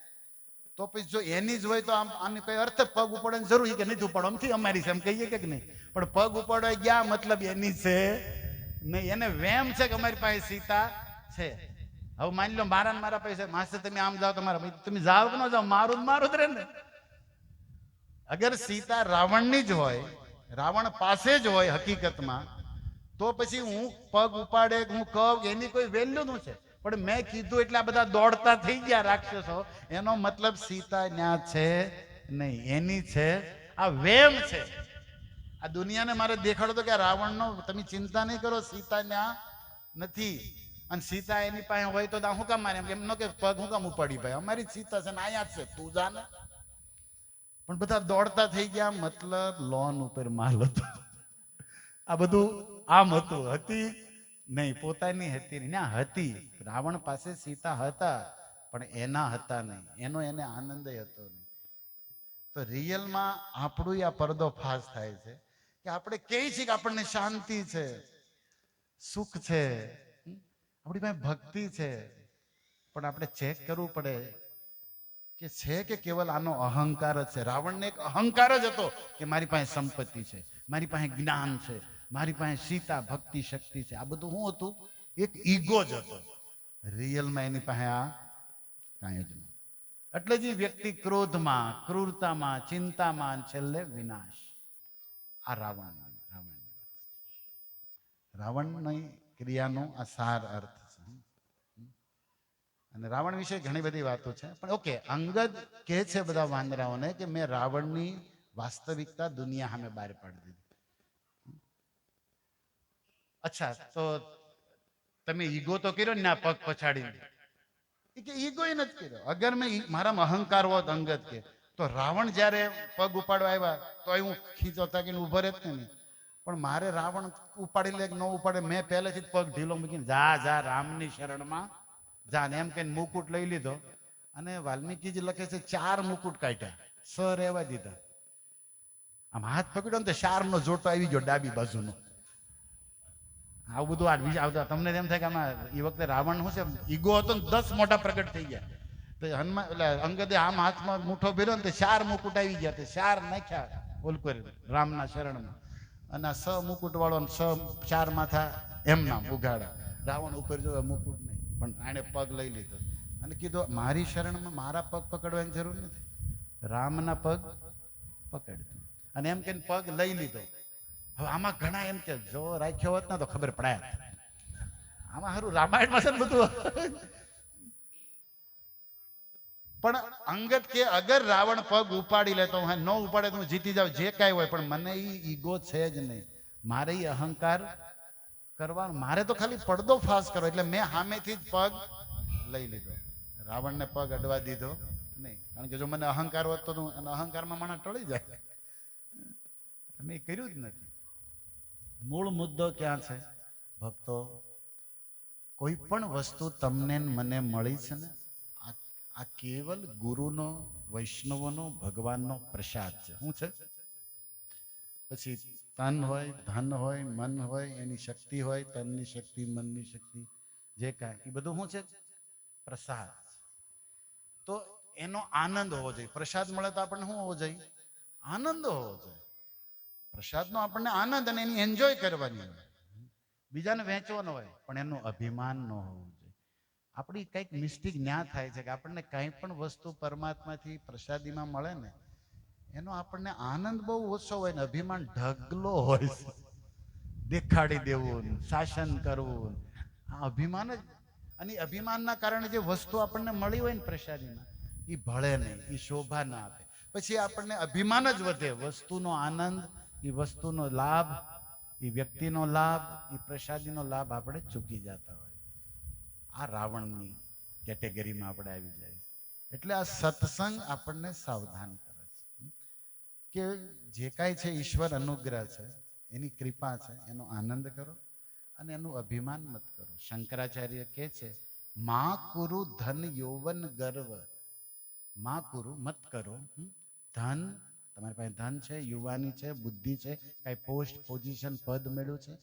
તો પછી જો એની જ હોય તો આને કઈ અર્થ પગ ઉપાડવાની જરૂર કે નથી ઉપાડો, આમથી અમારી છે એમ કહીએ કે નહીં. પણ પગ ઉપાડવા ગયા મતલબ એની છે નહીં, એને વેમ છે કે અમારી પાસે સીતા છે. હવે માની લો મારા પૈસા માસે તમે આમ જાઓ, તમારા તમે જાઓ કે ન જાઓ, મારું જ રહે ને. અગર સીતા રાવણની જ હોય, રાવણ પાસે જ હોય હકીકતમાં, તો પછી હું પગ ઉપાડે હું કહું એની કોઈ વેલ્યુ નું છે. પણ મેં કીધું એટલે આ બધા દોડતા થઈ ગયા રાક્ષસો, એનો મતલબ સીતા ન્યા છે નહીં, એની છે. આ વેમ છે. આ દુનિયાને મારે દેખાડો તો કે રાવણનો તમે ચિંતા નહીં કરો, સીતા ન્યા નથી. અને સીતા એની પાસે હોય તો શું કામ મારે એમ ન કે પગ હું કામ ઉપાડી ભાઈ, અમારી સીતા છે ને અહીંયા જ છે, તું જાને. પણ બધા દોડતા થઈ ગયા, મતલબ લોન ઉપર માલ હતો. આ બધું આમ હતું, હતી નહીં, પોતાની હતી નહીં, ના હતી. રાવણ પાસે સીતા હતા પણ એના હતા નહીં, એનો એને આનંદ હતો નહીં. તો રિયલમાં આપણું આ પડદો ફાસ થાય છે કે આપણે કહીએ છીએ કે આપણને શાંતિ છે, સુખ છે, આપણી પાસે ભક્તિ છે, પણ આપણે ચેક કરવું પડે કે છે કે કેવલ આનો અહંકાર જ છે. રાવણને એક અહંકાર જ હતો કે મારી પાસે સંપત્તિ છે, મારી પાસે જ્ઞાન છે, મારી પાસે સીતા ભક્તિ શક્તિ છે. આ બધું શું હતું? એક ઈગો જ હતો. રિયલમાં એની પાસે આ કાંઈ જ નહીં. એટલે જ વ્યક્તિ ક્રોધમાં, ક્રૂરતામાં, ચિંતામાં, છેલ્લે વિનાશ. આ રાવણની ક્રિયાનો આ સાર અર્થ છે. અને રાવણ વિશે ઘણી બધી વાતો છે, પણ ઓકે, અંગદ કહે છે બધા વાંદરાઓને કે મેં રાવણની વાસ્તવિકતા દુનિયા સામે બહાર પાડી દીધી. અચ્છા, તો તમે ઈગો તો કર્યો ને પગ પછાડીને, કે ઈગો એ નથી કર્યો. અગર મેં મારામાં અહંકાર હોત અંગદ કે, તો રાવણ જ્યારે પગ ઉપાડવા આવ્યા તો હું ખીચો તાકીને ઉભો રહેત ને નહીં. પણ મારે રાવણ ઉપાડી લે કે ન ઉપાડે, મેં પહેલેથી જ પગ ઢીલો મૂકીને જા રામની શરણમાં જા ને એમ કહીને મુકુટ લઈ લીધો. અને વાલ્મીકીજી લખે છે 4 મુકુટ કાઢ્યા, 6 રહેવા દીધા. આમ હાથ પકડ્યો ને તો 4નો જોટો આવી ગયો ડાબી બાજુનો. આવું બધું આ બીજા તમને એમ થાય કે આમાં એ વખતે રાવણ શું છે, ઈગો હતો ને 10 મોટા પ્રગટ થઈ ગયા. તો હનુમાન એટલે અંગદે આમ હાથમાં મુઠ્ઠો ભર્યો ને તો 4 મુકુટ આવી ગયા. તો 4 નાખ્યા ઓલકોર રામના શરણમાં, અને આ 6 મુકુટ વાળો 4 માથા એમ નામ ઉઘાડા. રાવણ ઉપર જો મુકુટ નહીં, પણ આને પગ લઈ લીધો અને કીધું મારી શરણમાં મારા પગ પકડવાની જરૂર નથી, રામના પગ પકડતો. અને એમ કહીને પગ લઈ લીધો. હવે આમાં ઘણા એમ કે જો રાખ્યો હોત ને તો ખબર પડે. આમાં સારું રામાયણમાં છે ને બધું. પણ અંગદ કે અગર રાવણ પગ ઉપાડી લે તો ન ઉપાડે તો હું જીતી જાઉં, જે કાંઈ હોય, પણ મને એ ઈગો છે જ નહીં. મારે એ અહંકાર કરવાનો, મારે તો ખાલી પડદો ફાસ કરો. એટલે મેં સામેથી જ પગ લઈ લીધો, રાવણને પગ અડવા દીધો નહીં. કારણ કે જો મને અહંકાર હોત તો અહંકારમાં માણસ ટળી જાય. મેં કર્યું જ નથી. મૂળ મુદ્દો ક્યાં છે ભક્તો? કોઈ પણ વસ્તુ તમને મને મળી છે ને, આ કેવલ ગુરુનો, વૈષ્ણવનો, ભગવાનનો પ્રસાદ છે. શું છે? પછી તન હોય, ધન હોય, મન હોય, એની શક્તિ હોય, તનની શક્તિ, મનની શક્તિ, જે કાંઈ એ બધું શું છે? પ્રસાદ. તો એનો આનંદ હોવો જોઈએ. પ્રસાદ મળે તો આપણને શું હોવો જોઈએ? આનંદ હોવો જોઈએ. પ્રસાદનો આપણને આનંદ અને એની એન્જોય કરવાની હોય, બીજાને વહેંચવાનો હોય, પણ એનું અભિમાન ન હોવું જોઈએ. આપણી કંઈક મિસ્ટેક ન્યા થાય છે કે આપણને કંઈ પણ વસ્તુ પરમાત્માથી પ્રસાદીમાં મળે ને, એનો આપણને આનંદ બહુ ઓછો હોય ને અભિમાન ઢગલો હોય છે. દેખાડી દેવું, શાસન કરવું, આ અભિમાન જ. અને અભિમાનના કારણે જે વસ્તુ આપણને મળી હોય ને પ્રસાદીમાં, એ ભળે નહીં, એ શોભા ના આપે. પછી આપણને અભિમાન જ વધે. વસ્તુનો આનંદ, એ વસ્તુનો લાભ, એ વ્યક્તિનો લાભ, એ પ્રસાદીનો લાભ આપણે ચૂકી જતા હોય. આ રાવણની કેટેગરીમાં આપણે આવી જાય. એટલે આ સત્સંગ આપણને સાવધાન કરે છે કે જે કાંઈ છે ઈશ્વર અનુગ્રહ છે, એની કૃપા છે, એનો આનંદ કરો અને એનું અભિમાન મત કરો. શંકરાચાર્ય કહે છે, મા કુરુ ધન યૌવન ગર્વ. મા કુરુ મત કરો. ધન, તમારી પાસે ધન છે, યુવાની છે, બુદ્ધિ છે, કાંઈ પોસ્ટ પોઝિશન પદ મેળવ્યું છે,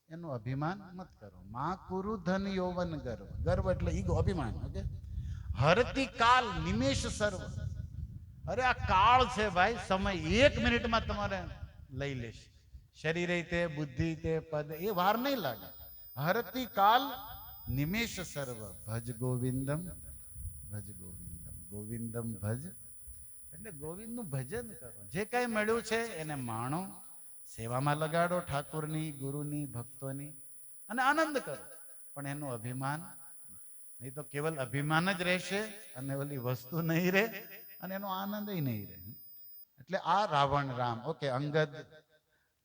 એનું અભિમાન મત કરો. મા કુરુ ધન યૌવન ગર્વ. ગર્વ એટલે ઈગો, અભિમાન. ઓકે. હરતી કાલ નિમેષ સર્વ. અરે આ કાળ છે ભાઈ, સમય 1 મિનિટમાં તમારે લઈ લેશે. શરીરે તે, બુદ્ધિ તે, પદ, એ વાર નહીં લાગે. હરતી કાલ નિમેષ સર્વ. ભજ ગોવિંદમ, ભજ ગોવિંદમ, ગોવિંદમ ભજ. એટલે ગોવિંદનું ભજન કરો. જે કાંઈ મળ્યું છે એને માણો, સેવામાં લગાડો, ઠાકોરની, ગુરુની, ભક્તોની, અને આનંદ કરો. પણ એનું અભિમાન નહીં, તો કેવલ અભિમાન જ રહેશે અને ઓલી વસ્તુ નહીં રહે અને એનો આનંદ નહીં રહે. એટલે આ રાવણ રામ. ઓકે, અંગદ.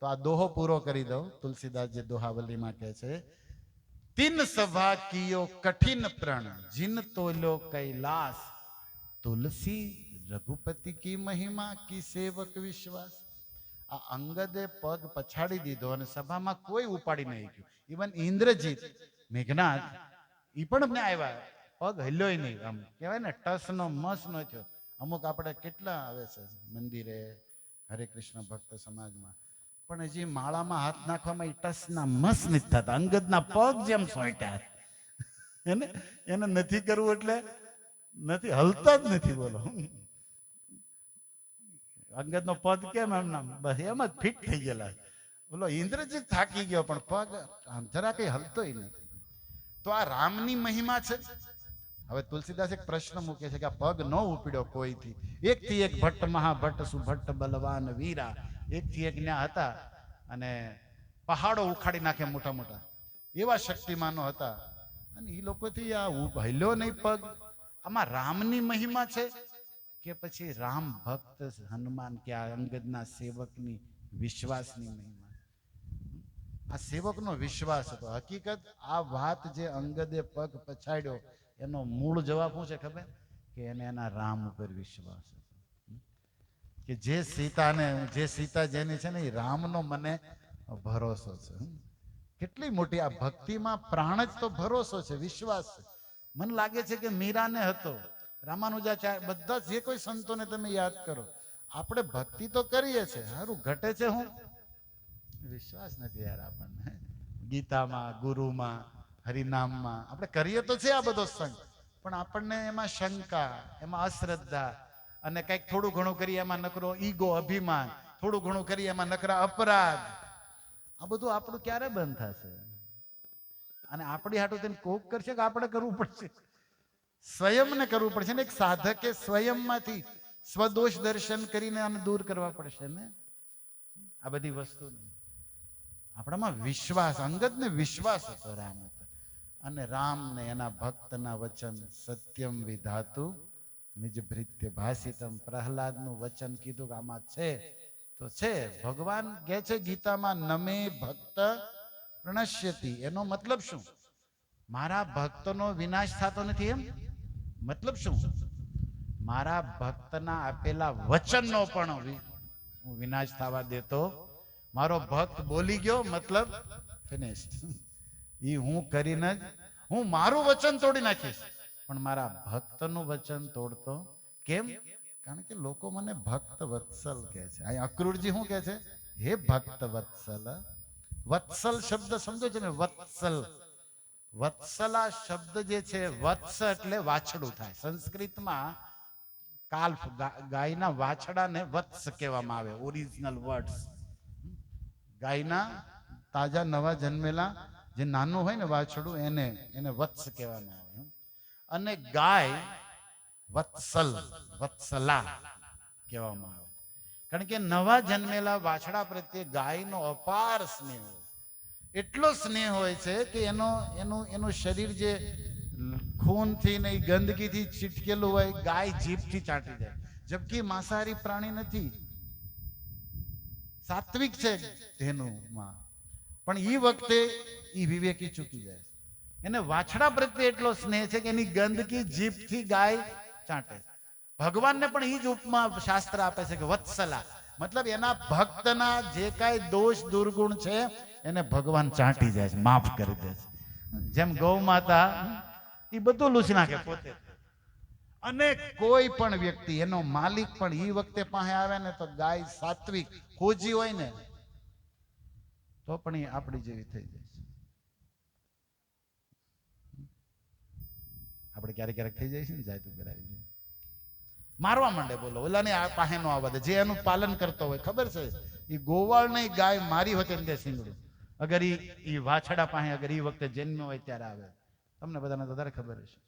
તો આ દોહો પૂરો કરી દઉં. તુલસીદાસ જે દોહાવલીમાં કહે છે, તીન સભા કિયો કઠિન પ્રણ, જીન તોલ્યો કૈલાસ, તુલસી રઘુપતિ કી મહિમા કી સેવક વિશ્વાસ. આ અંગદે પગ પછાડી દીધો અને સભામાં કોઈ ઉપાડી નહીં ગયું. ઇવન ઇન્દ્રજીત, મેઘનાથ, એ પણ અમને આવ્યા, પગ હલ્યોય નહીં. આમ કહેવાય ને, ટસનો મસ નો થયો. અમુક આપણે કેટલા આવે છે મંદિરે, હરે કૃષ્ણ ભક્ત સમાજમાં, પણ હજી માળામાં હાથ નાખવામાં એ ટસના મસ નથી થતા. અંગદના પગ જેમ સોંટ્યા એને નથી કરવું એટલે નથી, હલતા જ નથી. બોલો, અંગદનો પદ કેમ એમના બસ એમ જ ફિટ થઈ ગયેલા. બોલો, ઇન્દ્રજીત થાકી ગયો પણ પગ જરા કઈ હલતોય નથી. તો આ રામની મહિમા છે. હવે તુલસીદાસ એક પ્રશ્ન મૂકે છે કે આ પગ ન ઉપડ્યો કોઈથી. એકથી એક ભટ્ટ મહાભટ્ટ સુભટ્ટ બલવાન વીરા. એકથી એક ન્યા હતા અને પહાડો ઉખાડી નાખે મોટા મોટા, એવા શક્તિમાનો હતા. અને એ લોકોથી આ હલ્યો નહીં પગ. આમાં રામની મહિમા છે કે પછી રામ ભક્ત હનુમાન કે આ અંગદના સેવકની વિશ્વાસની મહિમા? આ સેવકનો વિશ્વાસ હતો. હકીકત આ વાત જે અંગદે પગ પછાડ્યો એનો મૂળ જવાબ શું છે ખબર? કે એને એના રામ ઉપર વિશ્વાસ હતો કે જે સીતા જેની છે ને એ રામનો મને ભરોસો છે. કેટલી મોટી આ ભક્તિમાં પ્રાણ જ તો ભરોસો છે, વિશ્વાસ છે. મને લાગે છે કે મીરાને હતો, રામાનુજાચાર્ય, બધા જે કોઈ સંતોને તમે યાદ કરો, આપણે ભક્તિ તો કરીએ છીએ, સારું ઘટે છે હું વિશ્વાસ નથી યાર આપણને. ગીતામાં, ગુરુમાં, હરિનામમાં આપણે કરીએ તો છે આ બધો સંગ, પણ આપણને એમાં શંકા, એમાં અશ્રદ્ધા, અને કંઈક થોડું ઘણું કરીએ એમાં નકરો ઈગો, અભિમાન, થોડું ઘણું કરીએ એમાં નકરા અપરાધ. આ બધું આપણું ક્યારે બંધ થશે? અને આપણી હાટું તેને કોક કરશે કે આપણે કરવું પડશે? સ્વયંને કરવું પડશે ને. એક સાધકે સ્વયંમાંથી સ્વદોષ દર્શન કરીને આને દૂર કરવા પડશે ને આ બધી વસ્તુ. આપણામાં વિશ્વાસ, અંગદને વિશ્વાસ હતો રામ ઉપર. અને રામને એના ભક્તના વચન સત્યમ વિધાતુ નિજ ભૃત્ય ભાષિતમ. પ્રહલાદનું વચન કીધું કે આમાં છે તો છે. ભગવાન કહે છે ગીતામાં, નમે ભક્ત પ્રણશ્યતિ. એનો મતલબ શું? મારા ભક્તનો વિનાશ થતો નથી. એમ મતલબ શું? મારા ભક્તના આપેલા વચનનો પણ હું વિનાશ થવા દેતો. મારો ભક્ત બોલી ગયો મતલબ ફિનિશ્ડ. એ હું કરીને જ હું મારું વચન તોડી નાખીશ, પણ મારા ભક્તનું વચન તોડતો કેમ? કારણ કે લોકો મને ભક્ત વત્સલ કહે છે. અહીં અક્રૂરજી શું કહે છે? હે ભક્ત વત્સલ. વત્સલ શબ્દ સમજો છો ને? વત્સલ, વત્સલા શબ્દ જે છે, વત્સ એટલે વાછડું થાય. સંસ્કૃતમાં કાલ્ફ, ગાયના વાછડાને વત્સ કહેવામાં આવે. Original words. ગાયના તાજા નવા જન્મેલા જે નાનું હોય ને વાછડું, એને વત્સ કહેવામાં આવે. અને ગાય વત્સલ, વત્સલા કહેવામાં આવે. કારણ કે નવા જન્મેલા વાછડા પ્રત્યે ગાયનો અપાર સ્નેહ હોય, એટલો સ્નેહ હોય છે કે એનું શરીર જે ખૂનથી ને ગંદકીથી ચીટકેલું હોય, ગાય જીભથી ચાટી જાય. જબકી માંસાહારી પ્રાણી નથી, સાત્વિક છે ધેનુમાં, પણ એ વખતે એ વિવેકી ચૂકી જાય. એને વાછડા પ્રત્યે એટલો સ્નેહ છે કે એની ગંદકી જીભથી ગાય ચાટે. ભગવાનને પણ એ જ ઉપમા શાસ્ત્ર આપે છે કે વત્સલા, મતલબ એના ભક્તના જે કાંઈ દોષ દુર્ગુણ છે એને ભગવાન ચાટી જાય છે, માફ કરી દે છે. જેમ ગૌ માતા એ બધું લૂછી નાખે પોતે, અને કોઈ પણ વ્યક્તિ એનો માલિક પણ એ વખતે પાસે આવે ને તો ગાય સાત્વિક ખોજી હોય ને તો પણ એ આપણી જેવી થઈ જાય છે. આપણે ક્યારેક ક્યારેક થઈ જાય છે ને, જાય તું કરાવી જાય, મારવા માંડે, બોલો ઓલાને આ પાસે નો આવવા દે. જે એનું પાલન કરતો હોય, ખબર છે એ ગોવાળ નહીં, ગાય મારી હોતે ને સિંગડું, અગર એ વાછડા પાસે અગર એ વખતે જન્મ્યો હોય ત્યારે આવે, તમને બધાને વધારે ખબર હશે.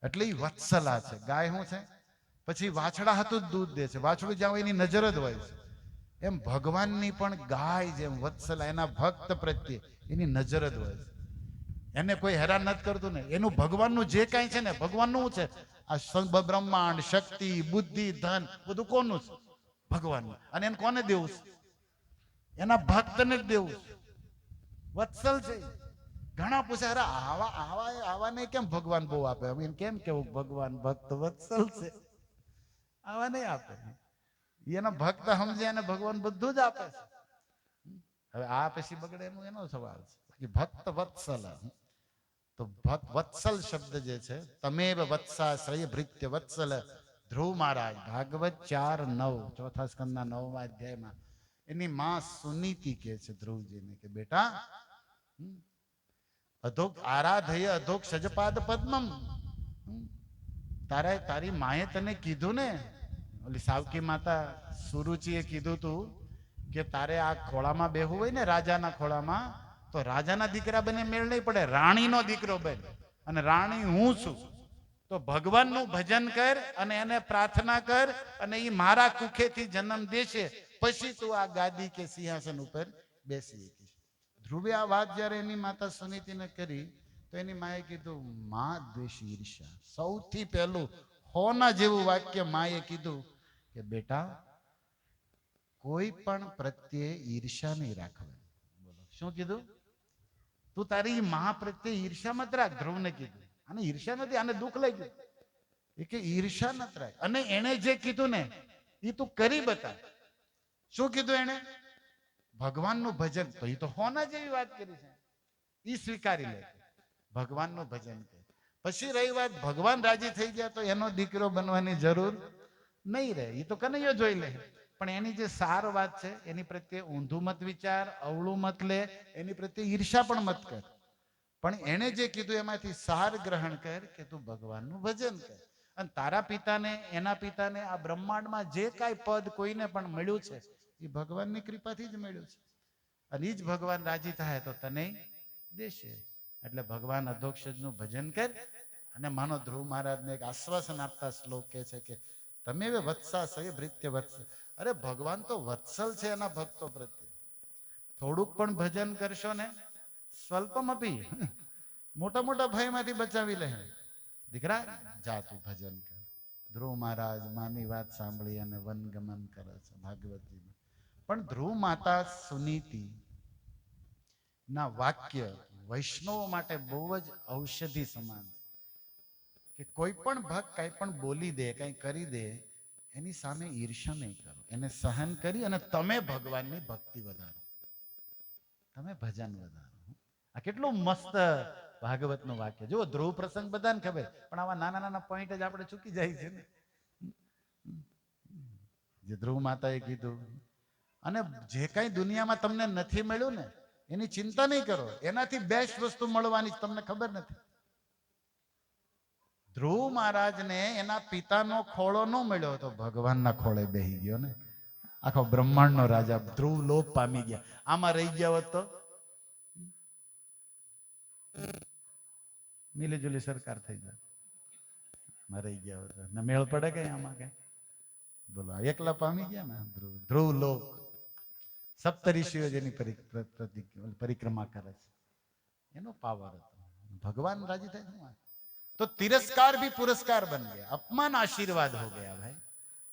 એટલે એ વત્સલા છે. ગાય શું છે? પછી વાછડા હતું જ દૂધ દે છે, વાછડું જ્યાં હોય એની નજર જ હોય છે. એમ ભગવાનની પણ ગાય જેમ વત્સલા એના ભક્ત પ્રત્યે એની નજર જ હોય છે. એને કોઈ હેરાન નથી કરતું ને. એનું ભગવાનનું જે કાંઈ છે ને, ભગવાનનું છે આ બ્રહ્માંડ, શક્તિ, બુદ્ધિ, ધન બધું કોનું છે? ભગવાનનું. અને એને કોને દેવું છે? એના ભક્તને જ દેવું છે. વત્સલ છે. ઘણા પૂછે, અરે આવાને કેમ ભગવાન બહુ આપે? એમ કેમ કેવું ભગવાન ભક્ત વત્સલ છે, આવા નહીં આપે. એના ભક્ત સમજે અને ભગવાન બધું જ આપે છે. હવે આ પછી બગડે એનું એનો સવાલ છે. ભક્ત વત્સલ, તો વત્સલ શબ્દ જે છે, તમેવ વત્સાશ્રય ભૃત્ય વત્સલ, ધ્રુવ મહારાજ ભાગવત 4:9 ચોથા સ્કંદના 9મા અધ્યાયમાં એની માં સુનીતિ કહે છે ધ્રુવજીને કે બેટા, અધોક આરાધય અધોક સજપાદ પદ્મમ, તારી માએ તને કીધું ને, ઓલી સાવકી માતા સુરુચિએ કીધું તું કે તારે આ ખોળામાં બેહવું હોય ને, રાજાના ખોળામાં, તો રાજાના દીકરા બને મેળ નહીં પડે, રાણીનો દીકરો બને. અને રાણી હું છું. તો ભગવાનનું ભજન કર અને એને પ્રાર્થના કર, અને એ મારા કુખેથી જન્મ દેશે, પછી તું આ ગાદી કે સિંહાસન ઉપર બેસી શકીશ. ધ્રુવે આ વાત જ્યારે એની માતા સુનીતિને કરી તો એની માએ કીધું, માં દ્વેષી ઈર્ષા. સૌથી પહેલું હોના જેવું વાક્ય માએ કીધું કે બેટા, કોઈ પણ પ્રત્યે ઈર્ષા નહીં રાખવાની. બોલો શું કીધું? તું તારી મા પ્રત્યે ઈર્ષા મત રાખ. ધ્રુવને કીધું. આને ઈર્ષા નથી, આને દુઃખ લાગ્યું એ કે ઈર્ષા મત રાખ. અને એને જે કીધું ને એ તું કરી બતા. શું કીધું એને? ભગવાનનું ભજન. તો એ તો હોના જેવી વાત કરી છે, એ સ્વીકારી લે, ભગવાનનું ભજન કરે. પછી રહી વાત ભગવાન રાજી થઈ ગયા તો એનો દીકરો બનવાની જરૂર નહીં રહે, એ તો કનૈયો જોઈ લે. પણ એની જે સાર વાત છે એની પ્રત્યે ઊંધું મત વિચાર, અવળું મત લે, એની પ્રત્યે ઈર્ષા પણ મત કર. પણ એને જે કીધું એમાંથી સાર ગ્રહણ કર કે તું ભગવાનનું ભજન કર. અને તારા પિતાને, એના પિતાને આ બ્રહ્માંડમાં જે કાંઈ પદ કોઈને પણ મળ્યું છે એ ભગવાનની કૃપાથી જ મળ્યું છે. અને એ જ ભગવાન રાજી થાય તો તને દેશે. એટલે ભગવાન અધોક્ષજનું ભજન કર. અને માનો ધ્રુવ મહારાજને એક આશ્વાસન આપતા શ્લોક કહે છે કે તમે વત્સાશ્રય ભૃત્ય વત્સલ. અરે ભગવાન તો વત્સલ છે એના ભક્તો પ્રત્યે. થોડુંક પણ ભજન કરશો ને, સ્વલ્પમ અપી, મોટા મોટા ભયમાંથી બચાવી લે. દીકરા જા તું ભજન કર. ધ્રુવ મહારાજ માની વાત સાંભળી અને વનગમન કરે છે ભાગવતજીમાં. પણ ધ્રુવ માતા સુનીતિ ના વાક્ય વૈષ્ણવો માટે બહુ જ ઔષધિ સમાન કે કોઈ પણ ભક્ત કંઈ પણ બોલી દે, કંઈ કરી દે, એની સામે ઈર્ષા નહીં કરો. એને સહન કરી અને તમે ભગવાનની ભક્તિ વધારો, તમે ભજન વધારો. આ કેટલું મસ્ત ભાગવતનું વાક્ય. જુઓ, ધ્રુવ પ્રસંગ બધાને ખબર, પણ આવા નાના નાના પોઈન્ટ જ આપણે ચૂકી જાય છે ને. જે ધ્રુવ માતાએ કીધું, અને જે કાંઈ દુનિયામાં તમને નથી મળ્યું ને એની ચિંતા નહીં કરો, એનાથી બેસ્ટ વસ્તુ મળવાની તમને ખબર નથી. ધ્રુવ મહારાજને એના પિતાનો ખોળો ન મળ્યો તો ભગવાનના ખોળે બેહી ગયો ને. આખો બ્રહ્માંડનો રાજા ધ્રુવ લોપ પામી ગયા. આમાં રહી ગયા હોત તો મિલીજુલી સરકાર થઈ જાય. આમાં રહી ગયા હોત ને મેળ પડે કઈ આમાં કઈ બોલો એકલા પામી ગયા ને ધ્રુવ ધ્રુવ લોક સપ્તઋષિઓ જેની પરિક્રમા કરે છે એનો પાવર હતો ભગવાન રાજી થાય શું વાત? તો તિરસ્કાર भी पुरस्कार बन गया, अपमान आशीर्वाद हो गया भाई।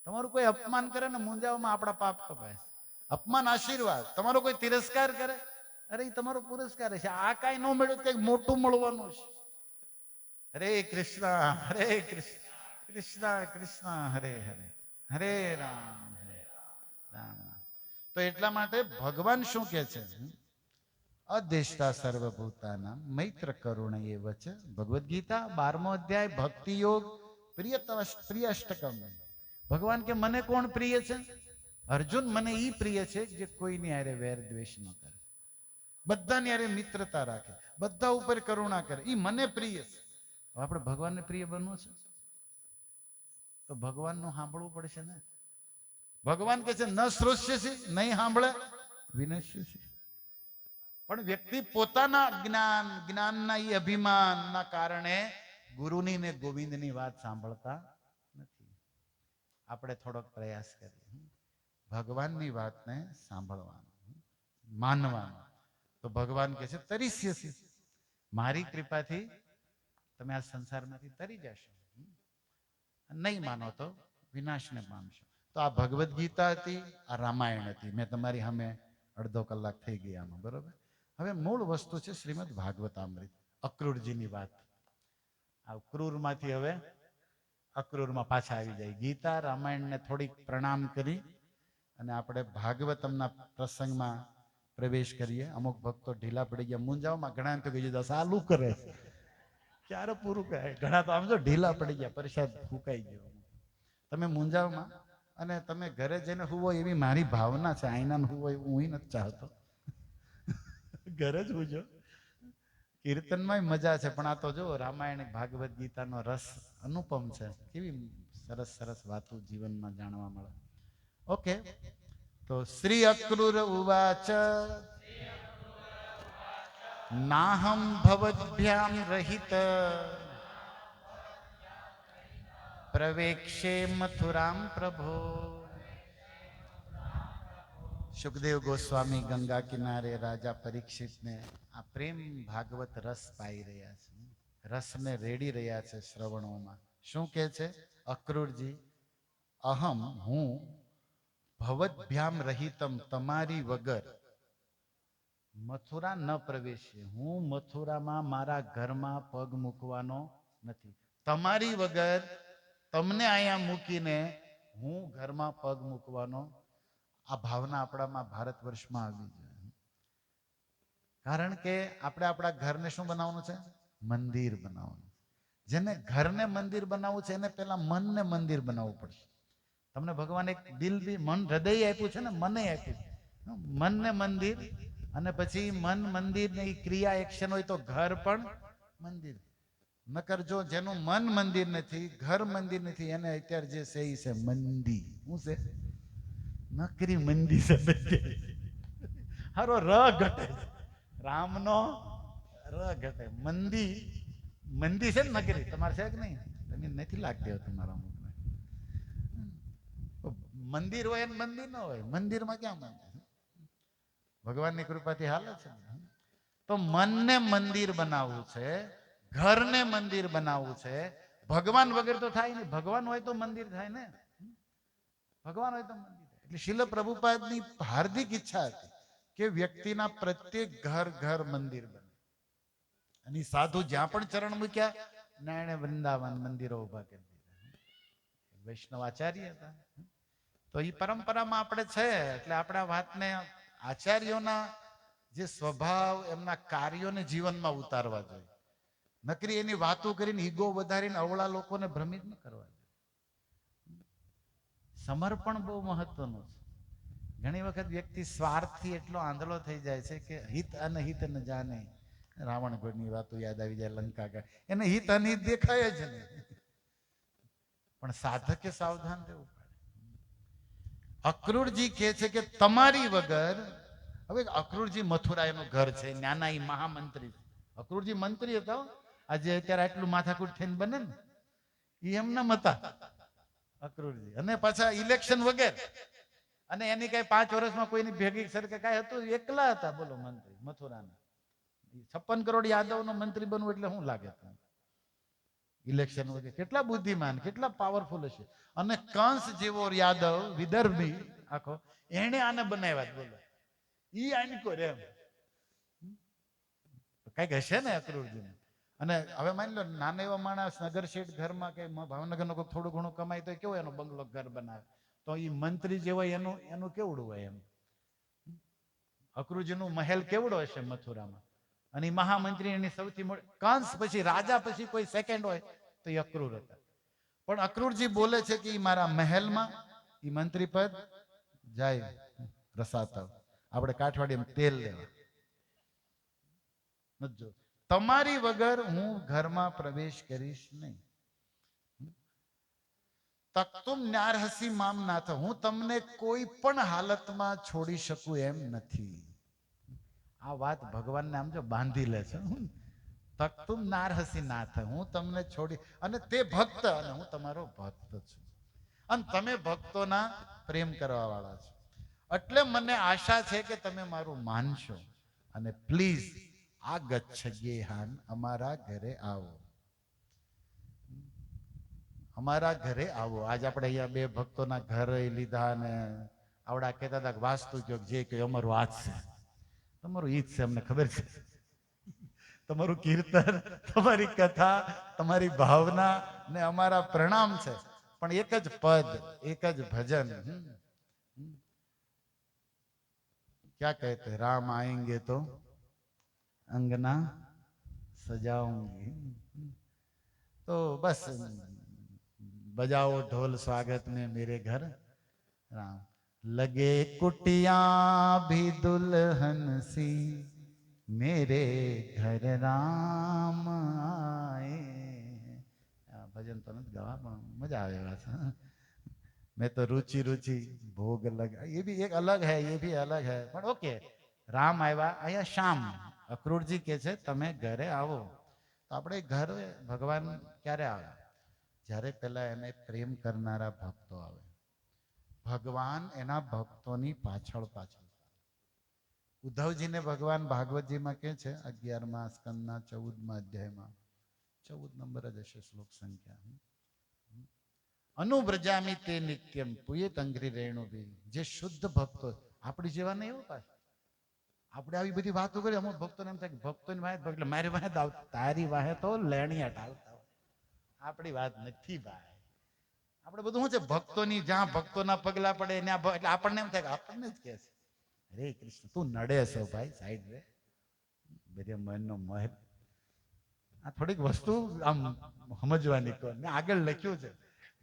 તમારું કોઈ અપમાન કરે ને મુંજાવમાં આપણા પાપ કપાય, અપમાન આશીર્વાદ, તમારો કોઈ તિરસ્કાર કરે અરે એ તમારો પુરસ્કાર છે, આ કાંઈ ન મળ્યું કંઈક મોટું મળવાનું છે। હરે કૃષ્ણ કૃષ્ણ કૃષ્ણ હરે હરે હરે રામ રામ રામ। તો એટલા માટે ભગવાન શું કે છે? અદેષ્ટા સર્વભૂતાના મૈત્ર કરુણ એ વચ। ભગવદ્ ગીતા 12મો અધ્યાય ભક્તિ યોગ પ્રિય અષ્ટકમ। ભગવાન કે મને કોણ પ્રિય છે? અર્જુન મને ઈ પ્રિય છે જે કોઈની હારે વેર દ્વેષ ન કરે, બધાની હારે મિત્રતા રાખે, બધા ઉપર કરુણા કરે, ઈ મને પ્રિય છે। હવે આપણે ભગવાનને પ્રિય બનવું છે તો ભગવાનનું સાંભળવું પડશે ને। ભગવાન કે છે ન શ્રોષ્યસી, નહીં સાંભળે વિનશ્યસી। પણ વ્યક્તિ પોતાના જ્ઞાનના એ અભિમાનના કારણે ગુરુની ને ગોવિંદની વાત સાંભળતા નથી। આપણે થોડોક પ્રયાસ કરીએ ભગવાનની વાતને સાંભળવાનો, માનવાનો। તો ભગવાન કહે છે તરીસ્યસી, મારી કૃપાથી તમે આ સંસારમાંથી તરી જશો, નહીં માનો તો વિનાશને પામશો। તો આ ભગવદ્ ગીતા હતી, આ રામાયણ હતી। મેં તમારી સામે અડધો કલાક થઈ ગયા આમાં, બરોબર। હવે મૂળ વસ્તુ છે શ્રીમદ ભાગવતામૃત, અક્રૂરજીની વાત। આ ક્રૂરમાંથી હવે અક્રૂરમાં પાછા આવી જાય। ગીતા રામાયણને થોડીક પ્રણામ કરી અને આપણે ભાગવતમના પ્રસંગમાં પ્રવેશ કરીએ। અમુક ભક્તો ઢીલા પડી ગયા મુંજાવમાં, ઘણા એમ તો કહી દીધા સાલું કરે છે, ક્યારે પૂરું કહે, ઘણા તો આમ જો ઢીલા પડી ગયા, પરિષદ ફૂંકાઈ ગયો। તમે મુંજાવમાં અને તમે ઘરે જઈને હુવો એવી મારી ભાવના છે, આઈના હુવો એવું હું નથી ચાહતો, ઘરે જ હુજો। કીર્તનમાં મજા છે, પણ આ તો જો રામાયણ ભાગવત ગીતાનો રસ અનુપમ છે, કેવી સરસ સરસ વાતો જીવનમાં જાણવા મળે। ઓકે, તો શ્રી અક્રૂર ઉવાચ નાહમ ભવદ્ભ્યામ રહિત પ્રવેક્ષે મથુરામ પ્રભો। સુખદેવ ગોસ્વામી ગંગા કિનારે રાજા પરીક્ષિતને આ પ્રેમ ભાગવત રસ પાઈ રહ્યા છે, રસને રેડી રહ્યા છે શ્રવણોમાં। શું કહે છે અક્રૂરજી? અહમ, હું, ભવદ્ભ્યામ રહિતમ, તમારી વગર, મથુરા ન પ્રવેશે, હું મથુરામાં મારા ઘરમાં પગ મૂકવાનો નથી। તમારી વગર, તમને અહીંયા મૂકીને હું ઘરમાં પગ મૂકવાનો, આ ભાવના આપણામાં ભારત વર્ષમાં આવી જોઈએ। કારણ કે આપણે આપણા ઘરને શું બનાવવાનું છે? મંદિર બનાવવાનું। જેને ઘરને મંદિર બનાવવું છે એને પેલા મનને મંદિર બનાવવું પડશે। તમને ભગવાન એક દિલ બી મન હૃદય આપ્યું છે ને, મને આપ્યું છે, મનને મંદિર, અને પછી મન મંદિર ને ક્રિયા એક્શન હોય તો ઘર પણ મંદિર। નકર જો જેનું મન મંદિર નથી, ઘર મંદિર નથી, એને અત્યારે જે છે એ છે મંદી। શું છે? નકરી મંદી છે, હારો ર ઘટે, રામનો ર ઘટે, મંદી મંદી છે ને નકરી, તમારે છે કે નહીં? તમે નથી લાગતી હોય તમારા મુખને। મંદિર હોય ને મંદિર ન હોય, મંદિરમાં ક્યાં મંદિર? ભગવાનની કૃપાથી હાલે છે। તો મનને મંદિર બનાવવું છે, ઘરને મંદિર બનાવવું છે। ભગવાન વગર તો થાય નહીં, ભગવાન હોય તો મંદિર થાય ને, ભગવાન હોય તો મંદિર થાય। એટલે શીલ પ્રભુપાદની હાર્દિક ઈચ્છા હતી કે વ્યક્તિના પ્રત્યેક ઘર ઘર મંદિર બને। અને સાધુ જ્યાં પણ ચરણ મૂક્યા ને એને વૃંદાવન મંદિરો ઉભા કરી દીધા। વૈષ્ણવ આચાર્ય હતા, તો એ પરંપરામાં આપણે છે, એટલે આપણે આ વાતને આચાર્યોના જે સ્વભાવ, એમના કાર્યોને જીવનમાં ઉતારવા જોઈએ। નકરી એની વાતો કરીને ઈગો વધારીને અવળા લોકોને ભ્રમિત ન કરવા જોઈએ। સમર્પણ બહુ મહત્વનું છે। ઘણી વખત વ્યક્તિ સ્વાર્થથી એટલો આંધળો થઈ જાય છે કે હિત અનહિત ન જાણે। રાવણ ગઢની વાતો યાદ આવી જાય, લંકા ગઢ, એને હિત અનહિત દેખાય જ નહીં, પણ સાધકે સાવધાન રહેવું પડે। અક્રૂરજી કહે છે કે તમારી વગર, હવે અક્રૂરજી મથુરા એનું ઘર છે, નાના એ મહામંત્રી, અક્રૂરજી મંત્રી હતા। આજે અત્યારે આટલું માથાકૂટ થઈને બને ને, એ એમના હતા, અક્રૂરજી અને પાછા ઇલેક્શન વગેરે અને એની કઈ 5 વર્ષમાં કોઈની ભેગી સરકાર કઈ હતું, એકલા હતા બોલો મંત્રી મથુરાના. 56 કરોડ યાદવનો મંત્રી બનવું એટલે શું લાગે તમને? ઇલેક્શન વગેરે કેટલા બુદ્ધિમાન, કેટલા પાવરફુલ હશે. અને કંસ જેવો યાદવ વિદર્ભી આખો એને આને બનાવ્યા બોલો. ઈ આનકો રે કઈક હશે ને અક્રૂરજી. અને હવે માની લો નાના એવા માણસ નગર શેઠ ઘરમાં કે ભાવનગરનો કોઈ થોડું ઘણું કમાય તો કેવો એનો બંગલો ઘર બનાવે, તો એ મંત્રી જે હોય એનું કેવડું હોય એમ. અક્રૂરજીનું મહેલ કેવડો હશે મથુરામાં. અને ઈ મહામંત્રી એની સૌથી મોટી કંસ પછી રાજા પછી કોઈ સેકન્ડ હોય તો એ અક્રૂર હતા. પણ અક્રૂરજી બોલે છે કે ઈ મારા મહેલમાં ઈ મંત્રી પદ જાય રસાતળ. આપણે કાઠવાડીયામાં તેલ લેવા નજો, તમારી વગર હું ઘરમાં પ્રવેશ કરીશ નહીં. તકતુમ ન્યારહસી મામ નાથ, હું તમને કોઈ પણ હાલતમાં છોડી શકું એમ નથી. આ વાત ભગવાનને આમ જો બાંધી લે છે. તકતુમ નારહસી નાથ, હું તમને છોડી, અને તે ભક્ત અને હું તમારો ભક્ત છું. અને તમે ભક્તોના પ્રેમ કરવા વાળા છો. એટલે મને આશા છે કે તમે મારું માનશો અને પ્લીઝ આ ગચ્છગેહાન અમારા ઘરે આવો, અમારા ઘરે આવો. આજ આપણે અહીંયા 2 ભક્તોના ઘર લીધા ને આવડા કહેતા હતા વાસ્તુ કયો જે કયો અમારું આજ છે. તમારું ઈજ છે, અમને ખબર છે. તમારું કીર્તન, તમારી કથા, તમારી ભાવના ને અમારા પ્રણામ છે. પણ એક જ પદ, એક જ ભજન. क्या कहते राम आएंगे तो अंगना सजाऊंगी. तो बस बजाओ ढोल स्वागत में मेरे घर राम लगे, कुटिया भी दुल्हन सी मेरे घर राम आए. भजन तो નથી ગાવા પણ મજા આવે વાત. मैं तो रुचि रुचि भोग लगा, ये भी एक अलग है, ये भी अलग है. પણ ઓકે, રામ આવ્યા અહીંયા શામ. અક્રૂરજી કે છે તમે ઘરે આવો. તો આપણે ઘરે ભગવાન ક્યારે આવે? જ્યારે પહેલા એને પ્રેમ કરનારા ભક્તો આવે. ભગવાન એના ભક્તોની પાછળ પાછળ. ઉદ્ધવજીને ભગવાન ભાગવતજીમાં કહે છે 11મા સ્કંદના 14મા અધ્યાયમાં, 14 નંબર જ હશે શ્લોક સંખ્યા, અનુવ્રજામી તે નિત્યમ પુયે તંગ્રી રેણુભી. જે શુદ્ધ ભક્તો, આપણી જેવા નહીં હો પાછા. આપણે આવી બધી વાતો કરી, અમુક ભક્તોને એમ થાય કે ભક્તોની વાહે એટલે મારી વાહે તારી વાહે તો લેણિયા ટાલતા હોય. આપણી વાત નથી ભાઈ. આપણે બધું શું છે ભક્તોની, જ્યાં ભક્તોના પગલા પડે ત્યાં, એટલે આપણને એમ થાય કે આપણને જ કહે છે હરે કૃષ્ણ તું નડે છો ભાઈ, સાઈડ રે બધે મનનો મહેલ. આ થોડીક વસ્તુ આમ સમજવાની કહો. મેં આગળ લખ્યું છે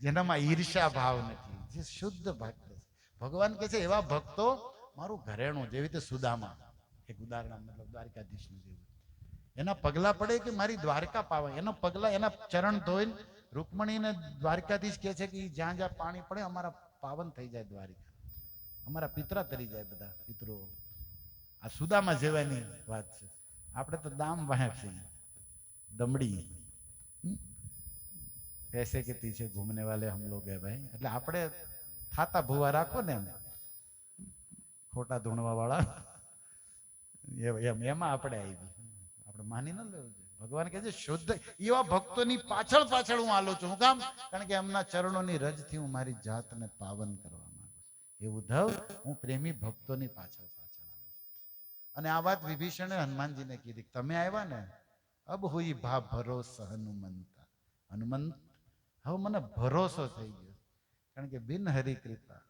જેનામાં ઈર્ષા ભાવ નથી, જે શુદ્ધ ભક્ત છે. ભગવાન કહે છે એવા ભક્તો મારું ઘરેણું, જેવી રીતે સુદામા એક ઉદાહરણ, મતલબ દ્વારકાધીશનું જેવું, એના પગલા પડે કે મારી દ્વારકા પાવે, એના પગલા, એના ચરણ ધોઈને રૂકમણીને દ્વારકાધીશ કહે છે કે જ્યાં જ્યાં પાણી પડે અમારા પાવન થઈ જાય દ્વારિકા, અમારા પિતરા તરી જાય બધા પિતરો. આ સુદામા જેવાની વાત છે. આપણે તો દામ વાહે છીએ, દમડી पैसे के पीछे घूमने वाले हम लोग है भाई. એટલે આપણે થાતા ભૂવા રાખો ને એમ ખોટા ધૂણવા વાળા, એમાં આપણે આવી, આપણે માની ન લેવું જોઈએ. ભગવાન કહે છે શુદ્ધ એવા ભક્તોની પાછળ પાછળ હું આલો છું. હું કામ? કારણ કે એમના ચરણોની રજથી હું મારી જાતને પાવન કરવા માંગુ છું. એ ઉદ્ધવ, હું પ્રેમી ભક્તોની પાછળ પાછળ આવું. અને આ વાત વિભીષણે હનુમાનજીને કીધી, તમે આવ્યા ને અબ હુઈ ભા ભરોસ હનુમંતા. હનુમંત હવે મને ભરોસો થઈ ગયો, કારણ કે બિન હરી કૃપા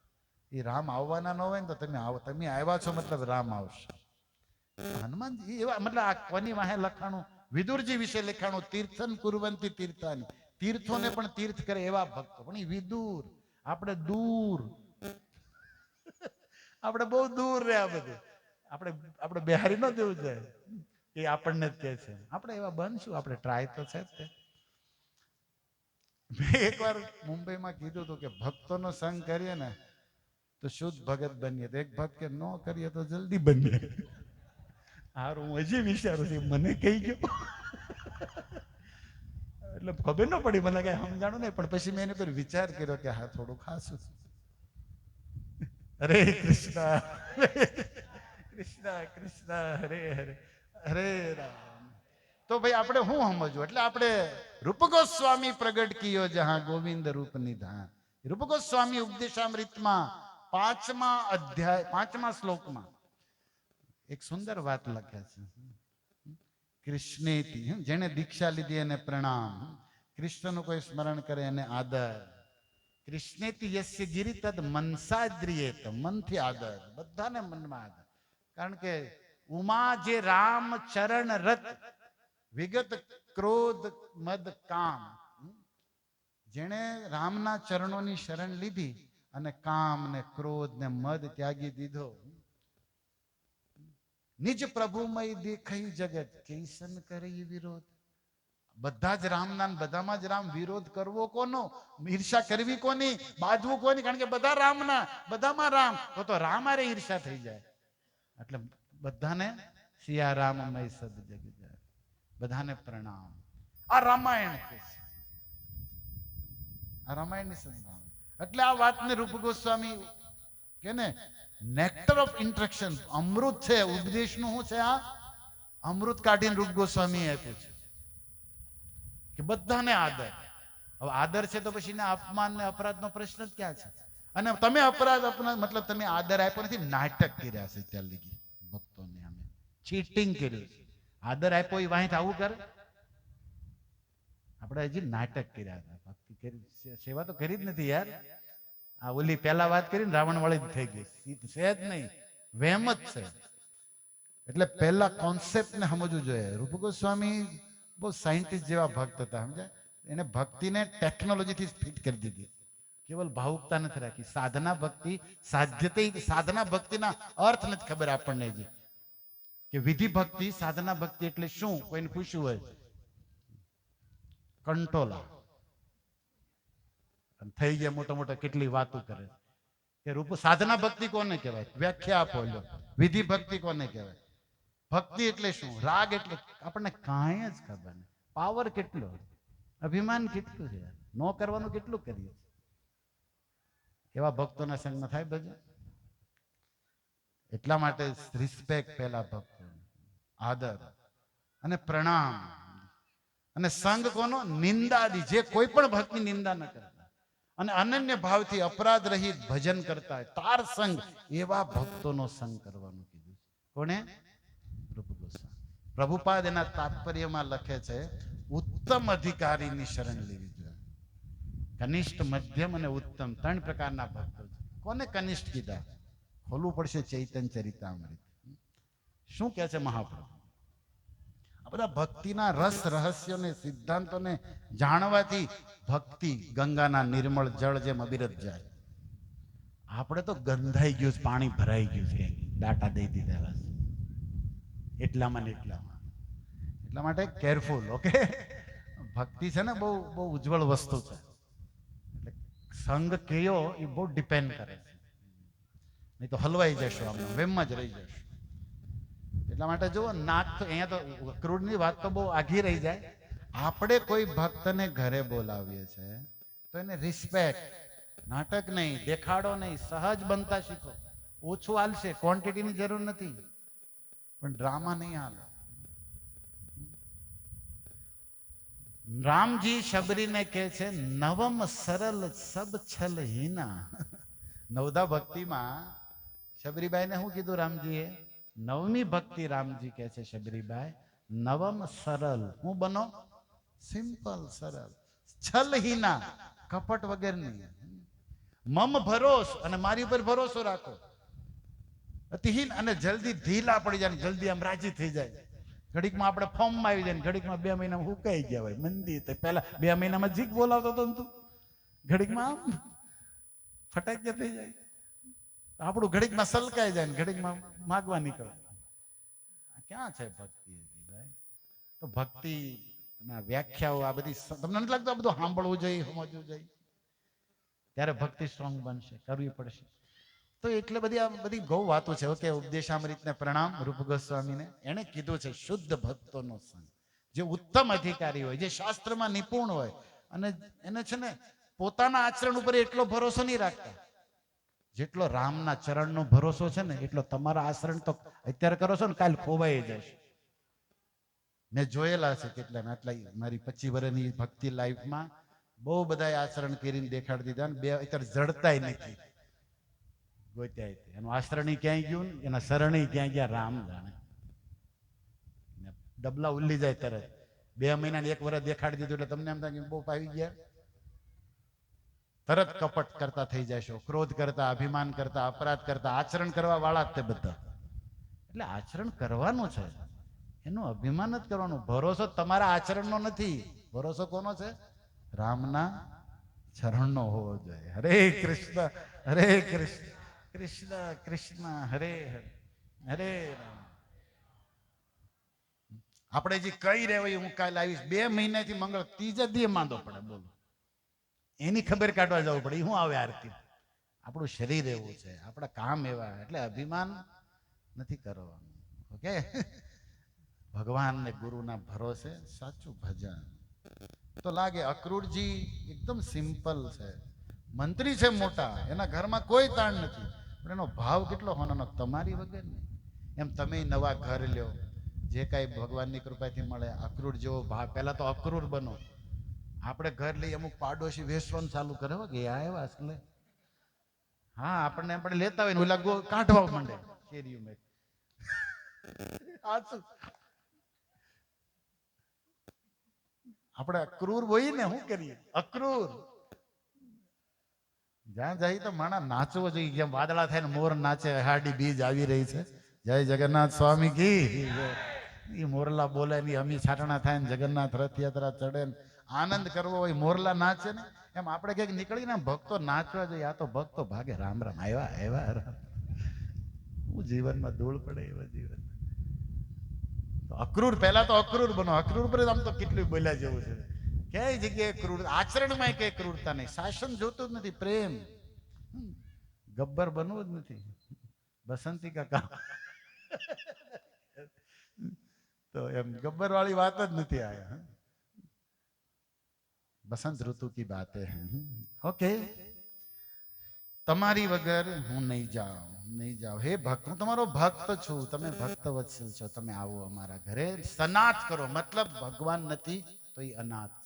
એ રામ આવવાના ન હોય ને તો તમે આવો, તમે આવ્યા છો મતલબ રામ આવશે. હનુમાનજી એવા, મતલબ આ કોની વાહે લખાણું, વિદુરજી વિશે લખાણું, તીર્થન કુરવંતી તીર્થાની, તીર્થોને પણ તીર્થ કરે એવા ભક્તો. પણ એ વિદુર, આપણે દૂર, આપણે બહુ દૂર રે આ બધું. આપણે બિહારી ન દેવું છે એ આપણને જ કહે છે. આપણે એવા બનશું, આપણે ટ્રાય તો છે જ. મેં એકવાર મુંબઈમાં કીધું હતું કે ભક્તોનો સંગ કરીએ ને તો શુદ્ધ ભગત બનીએ. તો એક ભક્ત કે ન કરીએ તો જલ્દી બનીએ. હારું, હું હજી વિચારું છું, મને કહી ગયો. એટલે ખબર ન પડી મને કઈ સમજાણું નહીં, પણ પછી મેં એની પર વિચાર કર્યો કે હા થોડું ખાસું. હરે કૃષ્ણ કૃષ્ણ કૃષ્ણ હરે હરે હરે રામ. તો ભાઈ આપણે શું સમજવું? એટલે આપણે રૂપ ગોસ્વામી પ્રગટ કિયો જહાં ગોવિંદ રૂપ નિધાન. રૂપ ગોસ્વામી ઉપદેશામૃતમાં 5મા અધ્યાય 5મા શ્લોકમાં એક સુંદર વાત લખે છે. કૃષ્ણેતિ, જેને દીક્ષા લીધી એને પ્રણામ, કૃષ્ણનું કોઈ સ્મરણ કરે એને આદર. કૃષ્ણેતિ યસ્ય ગિરિ તદ મનસાદ્રિયેત, મનથી આદર, બધાને મનમાં આદર. કારણ કે ઉમા જે રામ ચરણ રત વિગત ક્રોધ મદ કામ, જેણે રામના ચરણોની શરણ લીધી અને કામ ને ક્રોધ ને મદ ત્યાગી દીધો. નિજ પ્રભુમય દેખાઈ જગત કૈસન કરે વિરોધ. બધા જ રામના, બધામાં જ રામ. વિરોધ કરવો કોનો? ઈર્ષા કરવી કોની? બાજવું કોની? કારણ કે બધા રામના, બધામાં રામ. તો રામ આરે ઈર્ષા થઈ જાય. એટલે બધાને સિયા રામમય સદ જગ જાય, બધાને પ્રણામ. આ રામાયણ કે છે, આ રામાયણની સંભાવ. એટલે આ વાતને રૂપ ગોસ્વામી કે ને નેક્ટર ઓફ ઇન્ટ્રેક્શન, અમૃત છે ઉપદેશનું. શું છે આ? અમૃત કાઢીને રૂપ ગોસ્વામી આપ્યું છે કે બધાને આદર. હવે આદર છે તો પછી અપમાન ને અપરાધનો પ્રશ્ન જ ક્યાં છે? અને તમે અપરાધ અપરાધ મતલબ તમે આદર આપ્યો નથી, નાટક કર્યા છે ત્યાં લગી ભક્તોને. અમે ચીટિંગ કર્યું છે. આદર આપ્યો એ વાંહી આવું કરે? આપણે હજી નાટક કર્યા હતા. ભક્તિ કરી, સેવા તો કરી જ નથી યાર. આ ઓલી પહેલા વાત કરીને રાવણ વાળી જ થઈ ગઈ છે જ નહીં, વહેમ જ છે. એટલે પહેલા કોન્સેપ્ટ ને સમજવું જોઈએ. રૂપ ગોસ્વામી બહુ સાયન્ટિસ્ટ જેવા ભક્ત હતા, સમજાય? એને ભક્તિને ટેકનોલોજીથી ફિટ કરી દીધી. કેવલ ભાવુકતા નથી રાખી. સાધના ભક્તિ સાધ્યતે, સાધના ભક્તિના અર્થ નથી ખબર આપણને જે કે વિધિ ભક્તિ, સાધના ભક્તિ એટલે શું? કોઈને પૂછ્યું હોય, કંટોલા થઈ ગયા મોટા મોટા કેટલી વાતો કરે કે રૂપ. સાધના ભક્તિ કોને કહેવાય? વ્યાખ્યા આપો લો. વિધિ ભક્તિ કોને કહેવાય? ભક્તિ એટલે શું? રાગ એટલે આપણને કાંઈ જ ખબર નહીં. પાવર કેટલો, અભિમાન કેટલું છે, ન કરવાનું કેટલું કરીએ. એવા ભક્તોના સંગમાં થાય ભજન. એટલા માટે રિસ્પેક્ટ પહેલા ભક્તો, આદર અને પ્રણામ. અને સંગ કોનો? નિંદાદી, જે કોઈ પણ ભક્તની નિંદા ન કરતા અને અનન્ય ભાવથી અપરાધ રહિત ભજન કરતા હોય, તાર સંગ, એવા ભક્તોનો સંગ કરવાનું કીધું. કોને? રૂપ ગોસ્વામી. પ્રભુપાદ એના તાત્પર્યમાં લખે છે, ઉત્તમ અધિકારીની શરણ લેવી જોઈએ. કનિષ્ઠ, મધ્યમ અને ઉત્તમ 3 પ્રકારના ભક્તો છે. કોને કનિષ્ઠ કીધા? ખોલવું પડશે ચૈતન્ય ચરિતામૃત. શું કહે છે મહાપ્રભુ? આ બધા ભક્તિના રસ, રહસ્યોને, સિદ્ધાંતોને જાણવાથી ભક્તિ ગંગાના નિર્મળ જળ જેમ અવિરત જાય. આપણે તો ગંધાઈ ગયું, પાણી ભરાઈ ગયું છે, ડાટા દઈ દીધા એટલામાં ને એટલામાં. એટલા માટે કેરફુલ, ઓકે? ભક્તિ છે ને બહુ બહુ ઉજ્જવળ વસ્તુ છે. એટલે સંગ કયો એ બહુ ડિપેન્ડ કરે છે, નહીં તો હલવાઈ જશો, આમ વેમમાં જ રહી જશો. એટલા માટે જુઓ, નાક તો અહીંયા તો ક્રૂડની વાત તો બહુ આઘી રહી જાય. આપણે કોઈ ભક્તને ઘરે બોલાવીએ છીએ તો એને રિસ્પેક્ટ, નાટક નહીં, દેખાડો નહીં, સહજ બનતા શીખો. ઓછું હાલશે, ક્વોન્ટિટીની જરૂર નથી, પણ ડ્રામા નહીં હાલે. રામજી શબરીને કહે છે, નવમ સરલ સબ છલ હીના. નવદા ભક્તિમાં શબરીબાઈને શું કીધું રામજીએ? નવમી ભક્તિ રામજી કહે છે શબરીબાઈ, નવમ સરળ. હું બનો? સિમ્પલ, સરળ, છલહીના, કપટ વગરની. મમ ભરોસ, અને મારી ઉપર ભરોસો રાખો. અતિહીન, અને જલ્દી ઢીલા પડી જાય, જલ્દી આમ રાજી થઈ જાય. ઘડીકમાં આપણે ફોર્મમાં આવી જાય, ઘડીકમાં 2 મહિનામાં હુકાઈ ગયા હોય. મંદી પહેલા 2 મહિનામાં જીક બોલાવતો હતો ને તું, ઘડીકમાં આમ ફટાક થઈ જાય. આપણું ઘડીકમાં સલકાઈ જાય ને ઘડીકમાં માગવા નીકળે. ક્યાં છે ભક્તિ ભાઈ? તો ભક્તિ ના વ્યાખ્યાઓ આ બધી તમને નથી લાગતું આ બધું સાંભળવું જોઈએ, સમજવું જોઈએ? ત્યારે ભક્તિ સ્ટ્રોંગ બનશે, કરવી પડશે. તો એટલે બધી આ બધી ગૌ વાતો છે. ઓકે, ઉપદેશામૃતને પ્રણામ રૂપ ગોસ્વામીને. એણે કીધું છે શુદ્ધ ભક્તોનો સંગ. જે ઉત્તમ અધિકારી હોય, જે શાસ્ત્રમાં નિપુણ હોય, અને એને છે ને પોતાના આચરણ ઉપર એટલો ભરોસો નહીં રાખતા જેટલો રામના ચરણનો ભરોસો છે ને એટલો તમારા આચરણ તો અત્યારે કરો છો ને કાલ ખોવાઈ જશે. મેં જોયેલા છે કેટલા આટલા મારી 25 વર્ષની ભક્તિ લાઈફમાં બહુ બધા આચરણ કરીને દેખાડી દીધા ને બે અત્યારે જડતાય નથી ગોત્યા. એનું આચરણ ક્યાંય ગયું ને એના શરણે ક્યાં ગયા રામ જાણે. ડબલા ઉલ્લી જાય તરત. 2 મહિના ને 1 વર્ષ દેખાડી દીધું એટલે તમને એમ થાય કે બહુ આવી ગયા. તરત કપટ કરતા થઈ જશો, ક્રોધ કરતા, અભિમાન કરતા, અપરાધ કરતા, આચરણ કરવા વાળા જ તે બધા. એટલે આચરણ કરવાનું છે, એનું અભિમાન જ કરવાનું. ભરોસો તમારા આચરણનો નથી, ભરોસો કોનો છે? રામના ચરણનો હોવો જોઈએ. હરે કૃષ્ણ હરે કૃષ્ણ કૃષ્ણ કૃષ્ણ હરે હરે હરે રામ. આપણે જે કઈ રહેવાય હું કાલે આવીશ, 2 મહિનાથી મંગળ, ત્રીજા દી માંદો પડે. બોલો, એની ખબર કાઢવા જવું પડે. હું આવે આરતી. આપણું શરીર એવું છે, આપણા કામ એવા, એટલે અભિમાન નથી કરવાનું. ઓકે, ભગવાન ને ગુરુના ભરોસે સાચું ભજન. તો લાગે અક્રૂરજી એકદમ સિમ્પલ છે, મંત્રી છે મોટા, એના ઘરમાં કોઈ તાણ નથી, પણ એનો ભાવ કેટલો હોનાનો, તમારી વગર નહીં. એમ તમે નવા ઘર લ્યો, જે કાંઈ ભગવાનની કૃપાથી મળે, અક્રૂર જેવો ભાવ. પહેલા તો અક્રૂર બનો. આપણે ઘર લઈ અમુક પાડોશી વેચવાનું ચાલુ કરે હો, કે આવ્યા એટલે હા આપણે લેતા હોય ને ઓલા કાઢવા માંડે કેરીઓ મેં. આપણે અક્રૂર હોય ને, શું કરીએ? અક્રૂર જ્યાં જાય તો માણા નાચવો જોઈએ, જેમ વાદળા થાય ને મોર નાચે, હાડી બીજ આવી રહી છે. જય જગન્નાથ સ્વામી કી. એ મોરલા બોલે ની અમી છાટણા થાય ને જગન્નાથ રથયાત્રા ચડે ને આનંદ કરવો હોય, મોરલા નાચે ને એમ આપણે કઈક નીકળી ને ભક્તો નાચવા જોઈએ. આ તો ભક્તો ભાગે રામ રામ આવ્યા આવ્યા રામ. હું જીવનમાં ધૂળ પડે એવા જીવન. તો અક્રૂર, પહેલા તો અક્રૂર બનો. અક્રૂર પર આમ તો કેટલું બોલ્યા જેવું છે. કઈ જગ્યાએ ક્રૂર, આચરણમાં કઈ ક્રૂરતા નહીં. શાસન જોતું જ નથી, પ્રેમ. ગબ્બર બનવું જ નથી. બસંતી કાકા તો એમ ગબ્બર વાળી વાત જ નથી. આયા બસંત ઋતુ કી બાતે હૈ. ઓકે, તમારી વગર હું નહીં જાઉં, નહીં જાઉં. હે ભક્ત, હું તમારો ભક્ત છું, તમે ભક્ત વત્સલ છો, તમે આવો અમારા ઘરે. સનાથ કરો, મતલબ ભગવાન નથી તો એ અનાથ.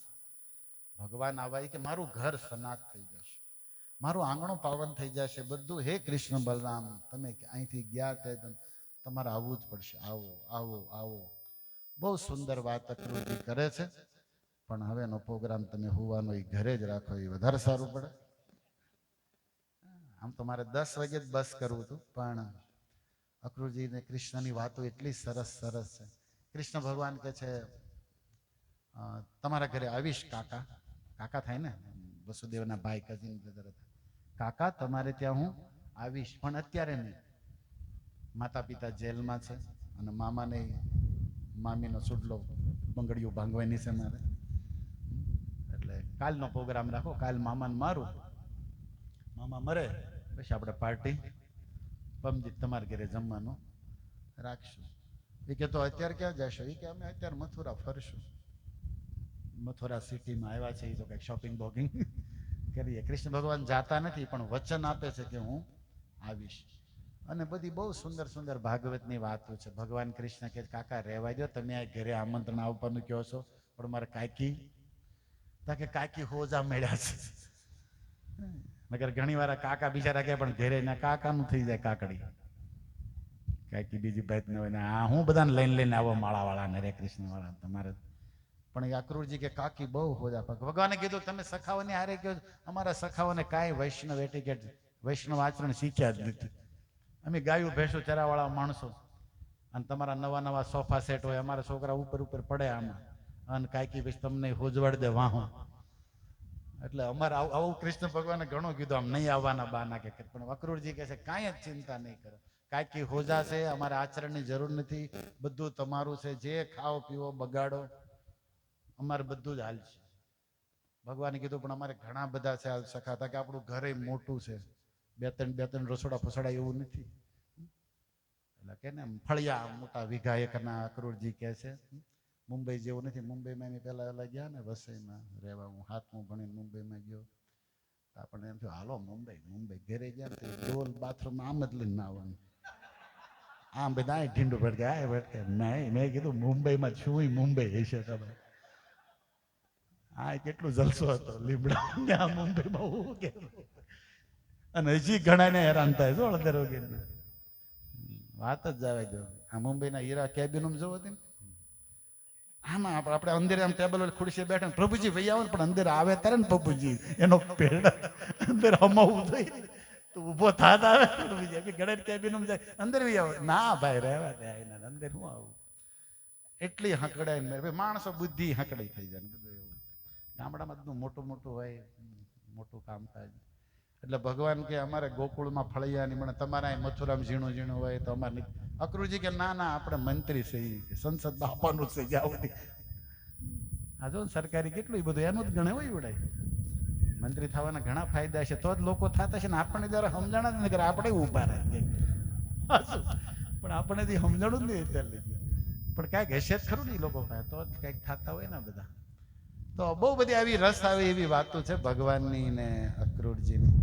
ભગવાન આવા કે મારું ઘર સનાથ થઈ જશે, મારું આંગણું પાવન થઈ જશે બધું. હે કૃષ્ણ બલરામ, તમે અહીંથી ગયા તે તમારે આવવું જ પડશે. આવો આવો આવો. બહુ સુંદર વાત અક્રૂરજી કરે છે, પણ હવેનો પ્રોગ્રામ તમે હોવાનો એ ઘરે જ રાખો, એ વધારે સારું પડે. આમ તો મારે 10 વાગે જ બસ કરવું હતું, પણ અક્રૂરજી ને કૃષ્ણની વાતો એટલી સરસ સરસ છે. કૃષ્ણ ભગવાન કે છે તમારા ઘરે આવીશ કાકા. કાકા થાય ને, વસુદેવના ભાઈ, કઝિન બ્રધર હતા. કાકા તમારે ત્યાં હું આવીશ, પણ અત્યારે નહીં. માતા પિતા જેલમાં છે અને મામાને મામીનો સુડલો બંગડીઓ ભાંગવાની છે મારે, એટલે કાલનો પ્રોગ્રામ રાખો. કાલ મામાને મારું, મામા મરે પછી આપણે પાર્ટી પમજી તમારા ઘરે જમવાનું રાખશું. એ કે તો અત્યારે ક્યાં જશો? એ કે અમે અત્યારે મથુરા ફરશું. મથુરા સિટીમાં આવ્યા છે, એ તો કંઈક શોપિંગ બોપિંગ કરીએ. કૃષ્ણ ભગવાન જાતા નથી, પણ વચન આપે છે કે હું આવીશ. અને બધી બહુ સુંદર સુંદર ભાગવતની વાતો છે. ભગવાન કૃષ્ણ કે કાકા રહેવા દો, તમે આ ઘરે આમંત્રણ આવવાનું કહો છો, પણ મારે કાકી કે કાકી હોજા મળ્યા છે. મગર ઘણી વાર કાકા બિચારા કે પણ ઘરે ના કાકાનું થઈ જાય કાકડી. કાકી બીજી ભાઈ ન હોય ને આ હું બધાને લઈને લઈને આવો માળા વાળા ને હરે કૃષ્ણ વાળા તમારે. પણ એ અક્રૂરજી કે કાકી બહુ હોજા. ભગવાને કીધું તમે સખાઓને હારે કહો, અમારા સખાઓને કાંઈ વૈષ્ણવ એટિકેટ વૈષ્ણવ આચરણ શીખ્યા જ નથી. અમે ગાયું ભેંસું ચરાવાળા માણસો, અને તમારા નવા નવા સોફા સેટ હોય, અમારા છોકરા ઉપર ઉપર પડે આમાં, અને કાંઈકી પછી તમને હોજવાડ દે વાહો. એટલે અમારે આવું કૃષ્ણ ભગવાને ઘણું કીધું, આમ નહીં આવવાના બાના કે. પણ અક્રૂરજી કહે છે કાંઈ જ ચિંતા નહીં કરો, કાંઈકી હોજા છે, અમારે આચરણની જરૂર નથી, બધું તમારું છે, જે ખાઓ પીવો બગાડો અમારે બધું જ હાલ છે. ભગવાને કીધું પણ અમારે ઘણા બધા છે સખા હતા, કે આપણું ઘરે મોટું છે, બે ત્રણ રસોડા ફસોડા એવું નથી. એટલે કે ને ફળિયા મોટા વીઘા એકના અક્રૂરજી કહે છે, મુંબઈ જેવું નથી. મુંબઈમાં અમે પહેલા ગયા ને વસઈમાં રહેવા, હું 7મું ભણીને મુંબઈમાં ગયો. આપણે એમ થયું હાલો મુંબઈ ઘરે ગયા ને ડોલ બાથરૂમ આમ જ લઈને આવવાનું, આમ બધા ઢીંડું ભટકે આ ભટકે. મેં કીધું મુંબઈમાં છું, મુંબઈ હશે તમે. હા કેટલું જલસો હતો લીમડા મુંબઈમાં હું કે. અને હજી ઘણા હેરાન થાય છો અડધર વગેરે વાત જ જવા દો. આ મુંબઈના હીરા કેબિન જોવો હતી ને, આમાં આપણે અંદર આમ ટેબલ ખુરશી બેઠા પ્રભુજી ભાઈ આવો ને, પણ અંદર આવે ત્યારે ને પ્રભુજી એનો પેડ અંદર હમાવું જોઈએ તો ઉભો થાત આવે પ્રભુજી ઘણા કેબિન જાય અંદર ભાઈ આવો ના ભાઈ રહેવા દે અંદર હું આવું. એટલી હકડાય ને માણસો બુદ્ધિ હકડાઈ થઈ જાય ને બધું એવું. ગામડામાં બધું મોટું મોટું હોય, મોટું કામ થાય. એટલે ભગવાન કે અમારે ગોકુળમાં ફળિયા નહીં મળે, તમારા મથુરામ ઝીણું ઝીણું હોય તો અમારે અક્રુરજી કે ના ના આપણે મંત્રી છે, સંસદ બાપાનું છે જાવ. આ જો સરકારી કેટલું બધું એનું જ ગણે હોય વડાય. મંત્રી થવાના ઘણા ફાયદા છે, તો જ લોકો થતા છે ને. આપણને જયારે સમજાણા જ નહીં આપણે ઊભા રહે, પણ આપણે જે સમજાણું જ નહીં અત્યારે લઈ પણ કાંઈક હશે જ ખરું ને એ લોકો પાસે, તો જ કંઈક થતા હોય ને બધા. તો બહુ બધી આવી રસ આવે એવી વાતો છે ભગવાનની ને અક્રૂરજીની.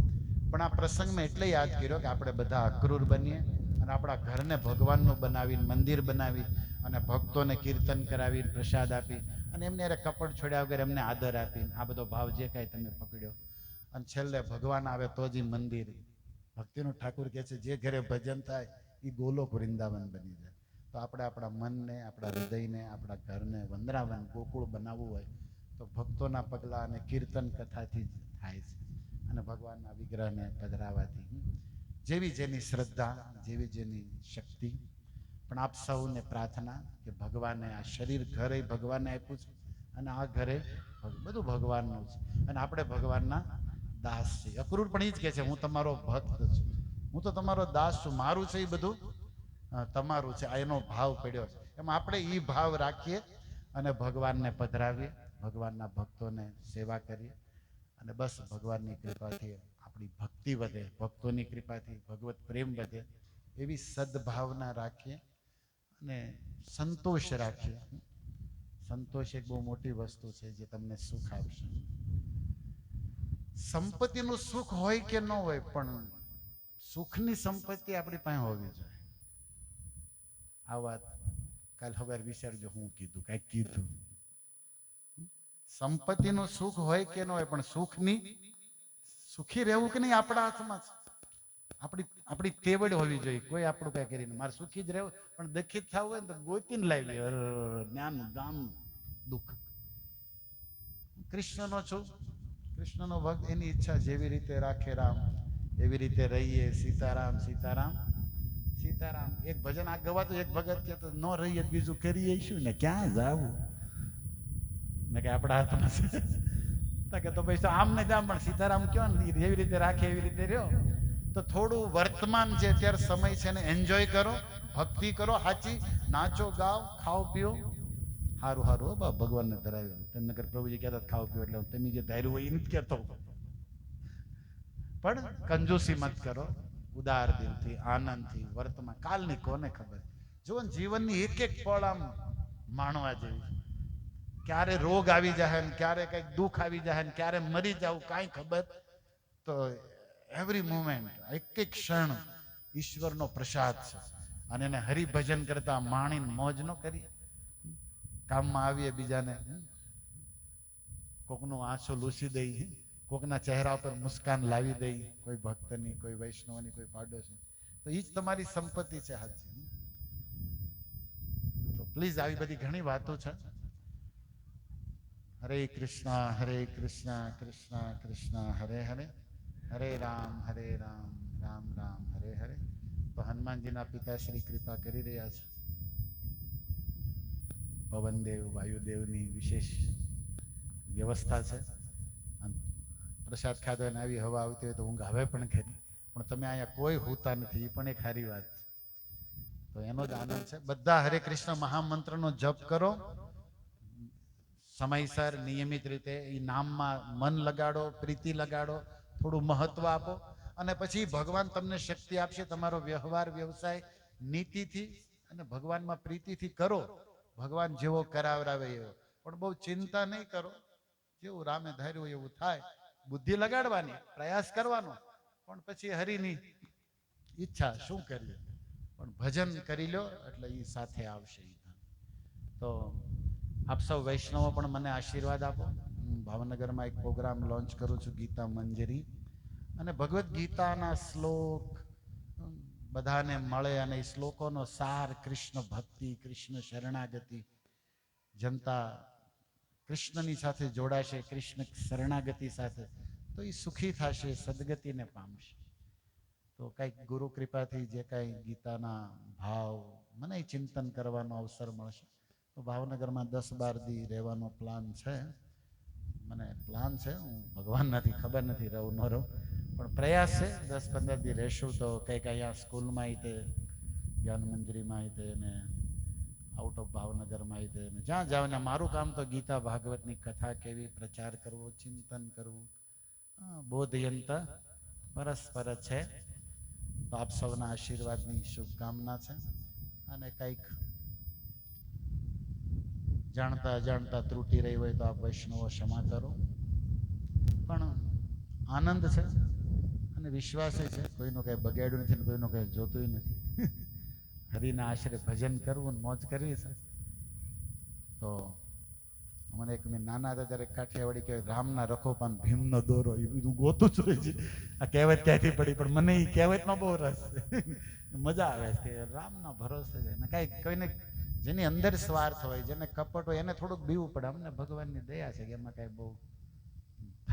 પણ આ પ્રસંગ મેં એટલે યાદ કર્યો કે આપણે બધા અક્રૂર બનીએ અને આપણા ઘરને ભગવાનનું બનાવીને મંદિર બનાવી અને ભક્તોને કીર્તન કરાવી, પ્રસાદ આપી અને એમને અરે કપડ છોડ્યા વગર એમને આદર આપીને આ બધો ભાવ જે કાંઈ તમે પકડ્યો અને છેલ્લે ભગવાન આવે તો જ મંદિર. ભક્તિનું ઠાકુર કહે છે જે ઘરે ભજન થાય એ ગોલોક વૃંદાવન બની જાય. તો આપણે આપણા મનને, આપણા હૃદયને, આપણા ઘરને વંદનાવન ગોકુળ બનાવવું હોય તો ભક્તોના પગલાં અને કીર્તન કથાથી જ થાય છે અને ભગવાનના વિગ્રહને પધરાવાથી. જેવી જેની શ્રદ્ધા, જેવી જેની શક્તિ. પણ આપ સૌને પ્રાર્થના કે ભગવાને આ શરીર ઘરે ભગવાને આપ્યું છે અને આ ઘરે બધું ભગવાનનું છે અને આપણે ભગવાનના દાસ છીએ. અક્રૂર પણ એ જ કહે છે હું તમારો ભક્ત છું, હું તો તમારો દાસ છું, મારું છે એ બધું તમારું છે. આ એનો ભાવ પડ્યો છે. એમ આપણે એ ભાવ રાખીએ અને ભગવાનને પધરાવીએ, ભગવાનના ભક્તોને સેવા કરીએ અને બસ ભગવાનની કૃપાથી આપણી ભક્તિ વધે, ભક્તોની કૃપાથી ભગવત પ્રેમ વધે એવી સદભાવના રાખીએ અને સંતોષ રાખીએ. સંતોષ એક બહુ મોટી વસ્તુ છે જે તમને સુખ આપશે. સંપત્તિનું સુખ હોય કે ન હોય પણ સુખની સંપત્તિ આપણી પાસે હોવી જોઈએ. આ વાત કાલ ખબર વિચારજો, હું કીધું કાંઈક કીધું. સંપત્તિનું સુખ હોય કે ન હોય પણ સુખી રહેવું કે નહીં આપણા હાથમાં છે. આપણી તેવડ હોવી જોઈએ. કોઈ આપણું કઈ કરીને મારે સુખી જ રહેવું પણ દુઃખી જ થવું હોય ને તો ગોતીને લાવી જ્ઞાન ગામ દુઃખ. કૃષ્ણનો છું, કૃષ્ણનો ભક્ત, એની ઈચ્છા જેવી રીતે રાખે રામ એવી રીતે રહીએ. સીતારામ સીતારામ સીતારામ. એક ભજન આ ગવાતું, એક ભગત કે તો ન રહીએ બીજું કરીએ શું ને ક્યાં જાવું ને કે આપણા હાથમાં છે કે તો ભાઈ આમ ને જામ પણ સીતારામ કયો ને જેવી રીતે રાખે એવી રીતે રહ્યો. તો થોડું વર્તમાન જે અત્યારે સમય છે ને એન્જોય કરો, ભક્તિ કરો, સાચી નાચો, ગાઓ, ખાઓ, પીઓ. સારું સારું હો ભગવાનને ધરાવ્યો. તેમને કર પ્રભુજી કહેતા ખાઓ પીઓ એટલે તમે જે ધાર્યું હોય એ નથી કહેતો, પણ કંજૂસી મત કરો. ઉદાર દિલથી, આનંદથી વર્તમાન. કાલની કોને ખબર. જો જીવનની એક એક પળ આમ માણવા જેવી. ક્યારે રોગ આવી જાય ને ક્યારે કઈક દુઃખ આવી જાય ને ક્યારે મરી જાવ કાંઈ ખબર. તો એવરી મોમેન્ટ, એક એક ક્ષણ ઈશ્વરનો પ્રસાદ છે અને એને હરિભજન કરતા માણીને મોજ ન કરી. કામમાં આવીએ બીજાને કોકનું આંસુ લૂસી દઈ, કોકના ચહેરા પર મુસ્કાન લાવી દઈ, કોઈ ભક્તની, કોઈ વૈષ્ણવની, કોઈ પાડોશી, તો એ જ તમારી સંપત્તિ છે હાજી. તો પ્લીઝ આવી બધી ઘણી વાતો છે. હરે કૃષ્ણ કૃષ્ણ કૃષ્ણ હરે હરે, હરે રામ રામ રામ હરે હરે. તો હનુમાનજીના પિતાશ્રી કૃપા કરી રહ્યા છે. પવનદેવ, વાયુદેવની વિશેષ વ્યવસ્થા છે. પ્રસાદ ખાધો અને આવી હવા આવતી હોય તો ઊંઘ આવે પણ ખરી, પણ તમે અહીંયા કોઈ હોતા નથી, એ પણ એક સારી વાત છે. તો એનો જ આનંદ છે. બધા હરે કૃષ્ણ મહામંત્રનો જપ કરો સમયસર, નિયમિત રીતે. એ નામમાં મન લગાડો, પ્રીતિ લગાડો, થોડું મહત્વ આપો અને પછી ભગવાન તમને શક્તિ આપશે. તમારો વ્યવહાર, વ્યવસાય નીતિથી અને ભગવાનમાં પ્રીતિથી કરો ભગવાન જેવો કરાવરાવે એવો. પણ બહુ ચિંતા નહીં કરો, જેવું રામે ધાર્યું એવું થાય. બુદ્ધિ લગાડવાની, પ્રયાસ કરવાનો, પણ પછી હરિની ઈચ્છા શું કરીએ. પણ ભજન કરી લો એટલે એ સાથે આવશે. તો આપ સૌ વૈષ્ણવો પણ મને આશીર્વાદ આપો. હું ભાવનગરમાં એક પ્રોગ્રામ લોન્ચ કરું છું, ગીતા મંજરી, અને ભગવદ્ ગીતાના શ્લોક બધાને મળે અને એ શ્લોકોનો સાર કૃષ્ણ ભક્તિ, કૃષ્ણ શરણાગતિ, જનતા કૃષ્ણની સાથે જોડાશે, કૃષ્ણ શરણાગતિ સાથે, તો એ સુખી થશે, સદગતિને પામશે. તો કંઈક ગુરુ કૃપાથી જે કાંઈ ગીતાના ભાવ મને ચિંતન કરવાનો અવસર મળશે. તો ભાવનગરમાં 10-12 દી રહેવાનો પ્લાન છે. મને પ્લાન છે, હું ભગવાન નથી, ખબર નથી રહું ન રહું, પણ પ્રયાસ છે 10-15 દી રહેશું. તો કંઈક અહીંયા સ્કૂલમાં તે જ્ઞાન મંજરીમાં તે ને આઉટ ઓફ ભાવનગરમાં તે જ્યાં જાવ ને મારું કામ તો ગીતા ભાગવતની કથા કેવી, પ્રચાર કરવો, ચિંતન કરવું, બોધયંત પરસ્પર છે. તો આપ સૌના આશીર્વાદની શુભકામના છે. અને કંઈક જાણતા અજાણતા ત્રુટિ રહી હોય તો આપ વૈષ્ણવો ક્ષમા કરો. પણ આનંદ છે અને વિશ્વાસ છે, કોઈનું કંઈ બગાડ્યું નથી ને કોઈનું કંઈ જોતું નથી. હરિના આશરે ભજન કરવું ને મોજ કરવી છે. તો મને એક મેં નાના હતા ત્યારે કાઠિયાવાડી કહેવાય, રામના રખો પાન ભીમનો દોરો, એ બધું ગોતું જ રહી છે. આ કહેવત ક્યાંથી પડી, પણ મને એ કહેવતમાં બહુ રસ છે. મજા આવે છે કે રામના ભરોસે છે ને કાંઈ કોઈને જેની અંદર સ્વાર્થ હોય, જેને કપટ હોય, એને થોડુંક બીવું પડે. અમને ભગવાનની દયા છે કે એમાં કાંઈ બહુ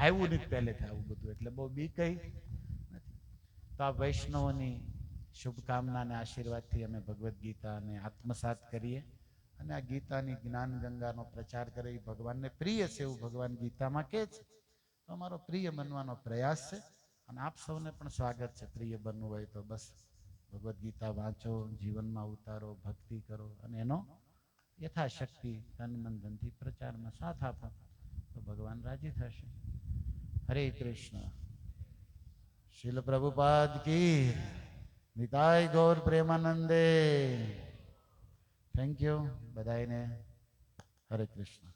આવ્યું નથી પહેલેથી આવું બધું, એટલે બહુ બી કઈ નથી. તો આ વૈષ્ણવોની શુભકામના અને આશીર્વાદથી અમે ભગવદ્ ગીતાને આત્મસાત કરીએ અને આ ગીતાની જ્ઞાન ગંગાનો પ્રચાર કરે. એ ભગવાનને પ્રિય છે એવું ભગવાન ગીતામાં કહે છે. તો અમારો પ્રિય બનવાનો પ્રયાસ છે અને આપ સૌને પણ સ્વાગત છે. પ્રિય બનવું હોય તો બસ ભગવદ્ ગીતા વાંચો, જીવનમાં ઉતારો, ભક્તિ કરો અને એનો યથાશક્તિ તન મન ધનથી પ્રચારમાં સાથ આપો તો ભગવાન રાજી થશે. હરે કૃષ્ણ. શીલ પ્રભુપાદ કી નિતાય ગૌર પ્રેમાનંદે. થેન્ક યુ બધાને. હરે કૃષ્ણ.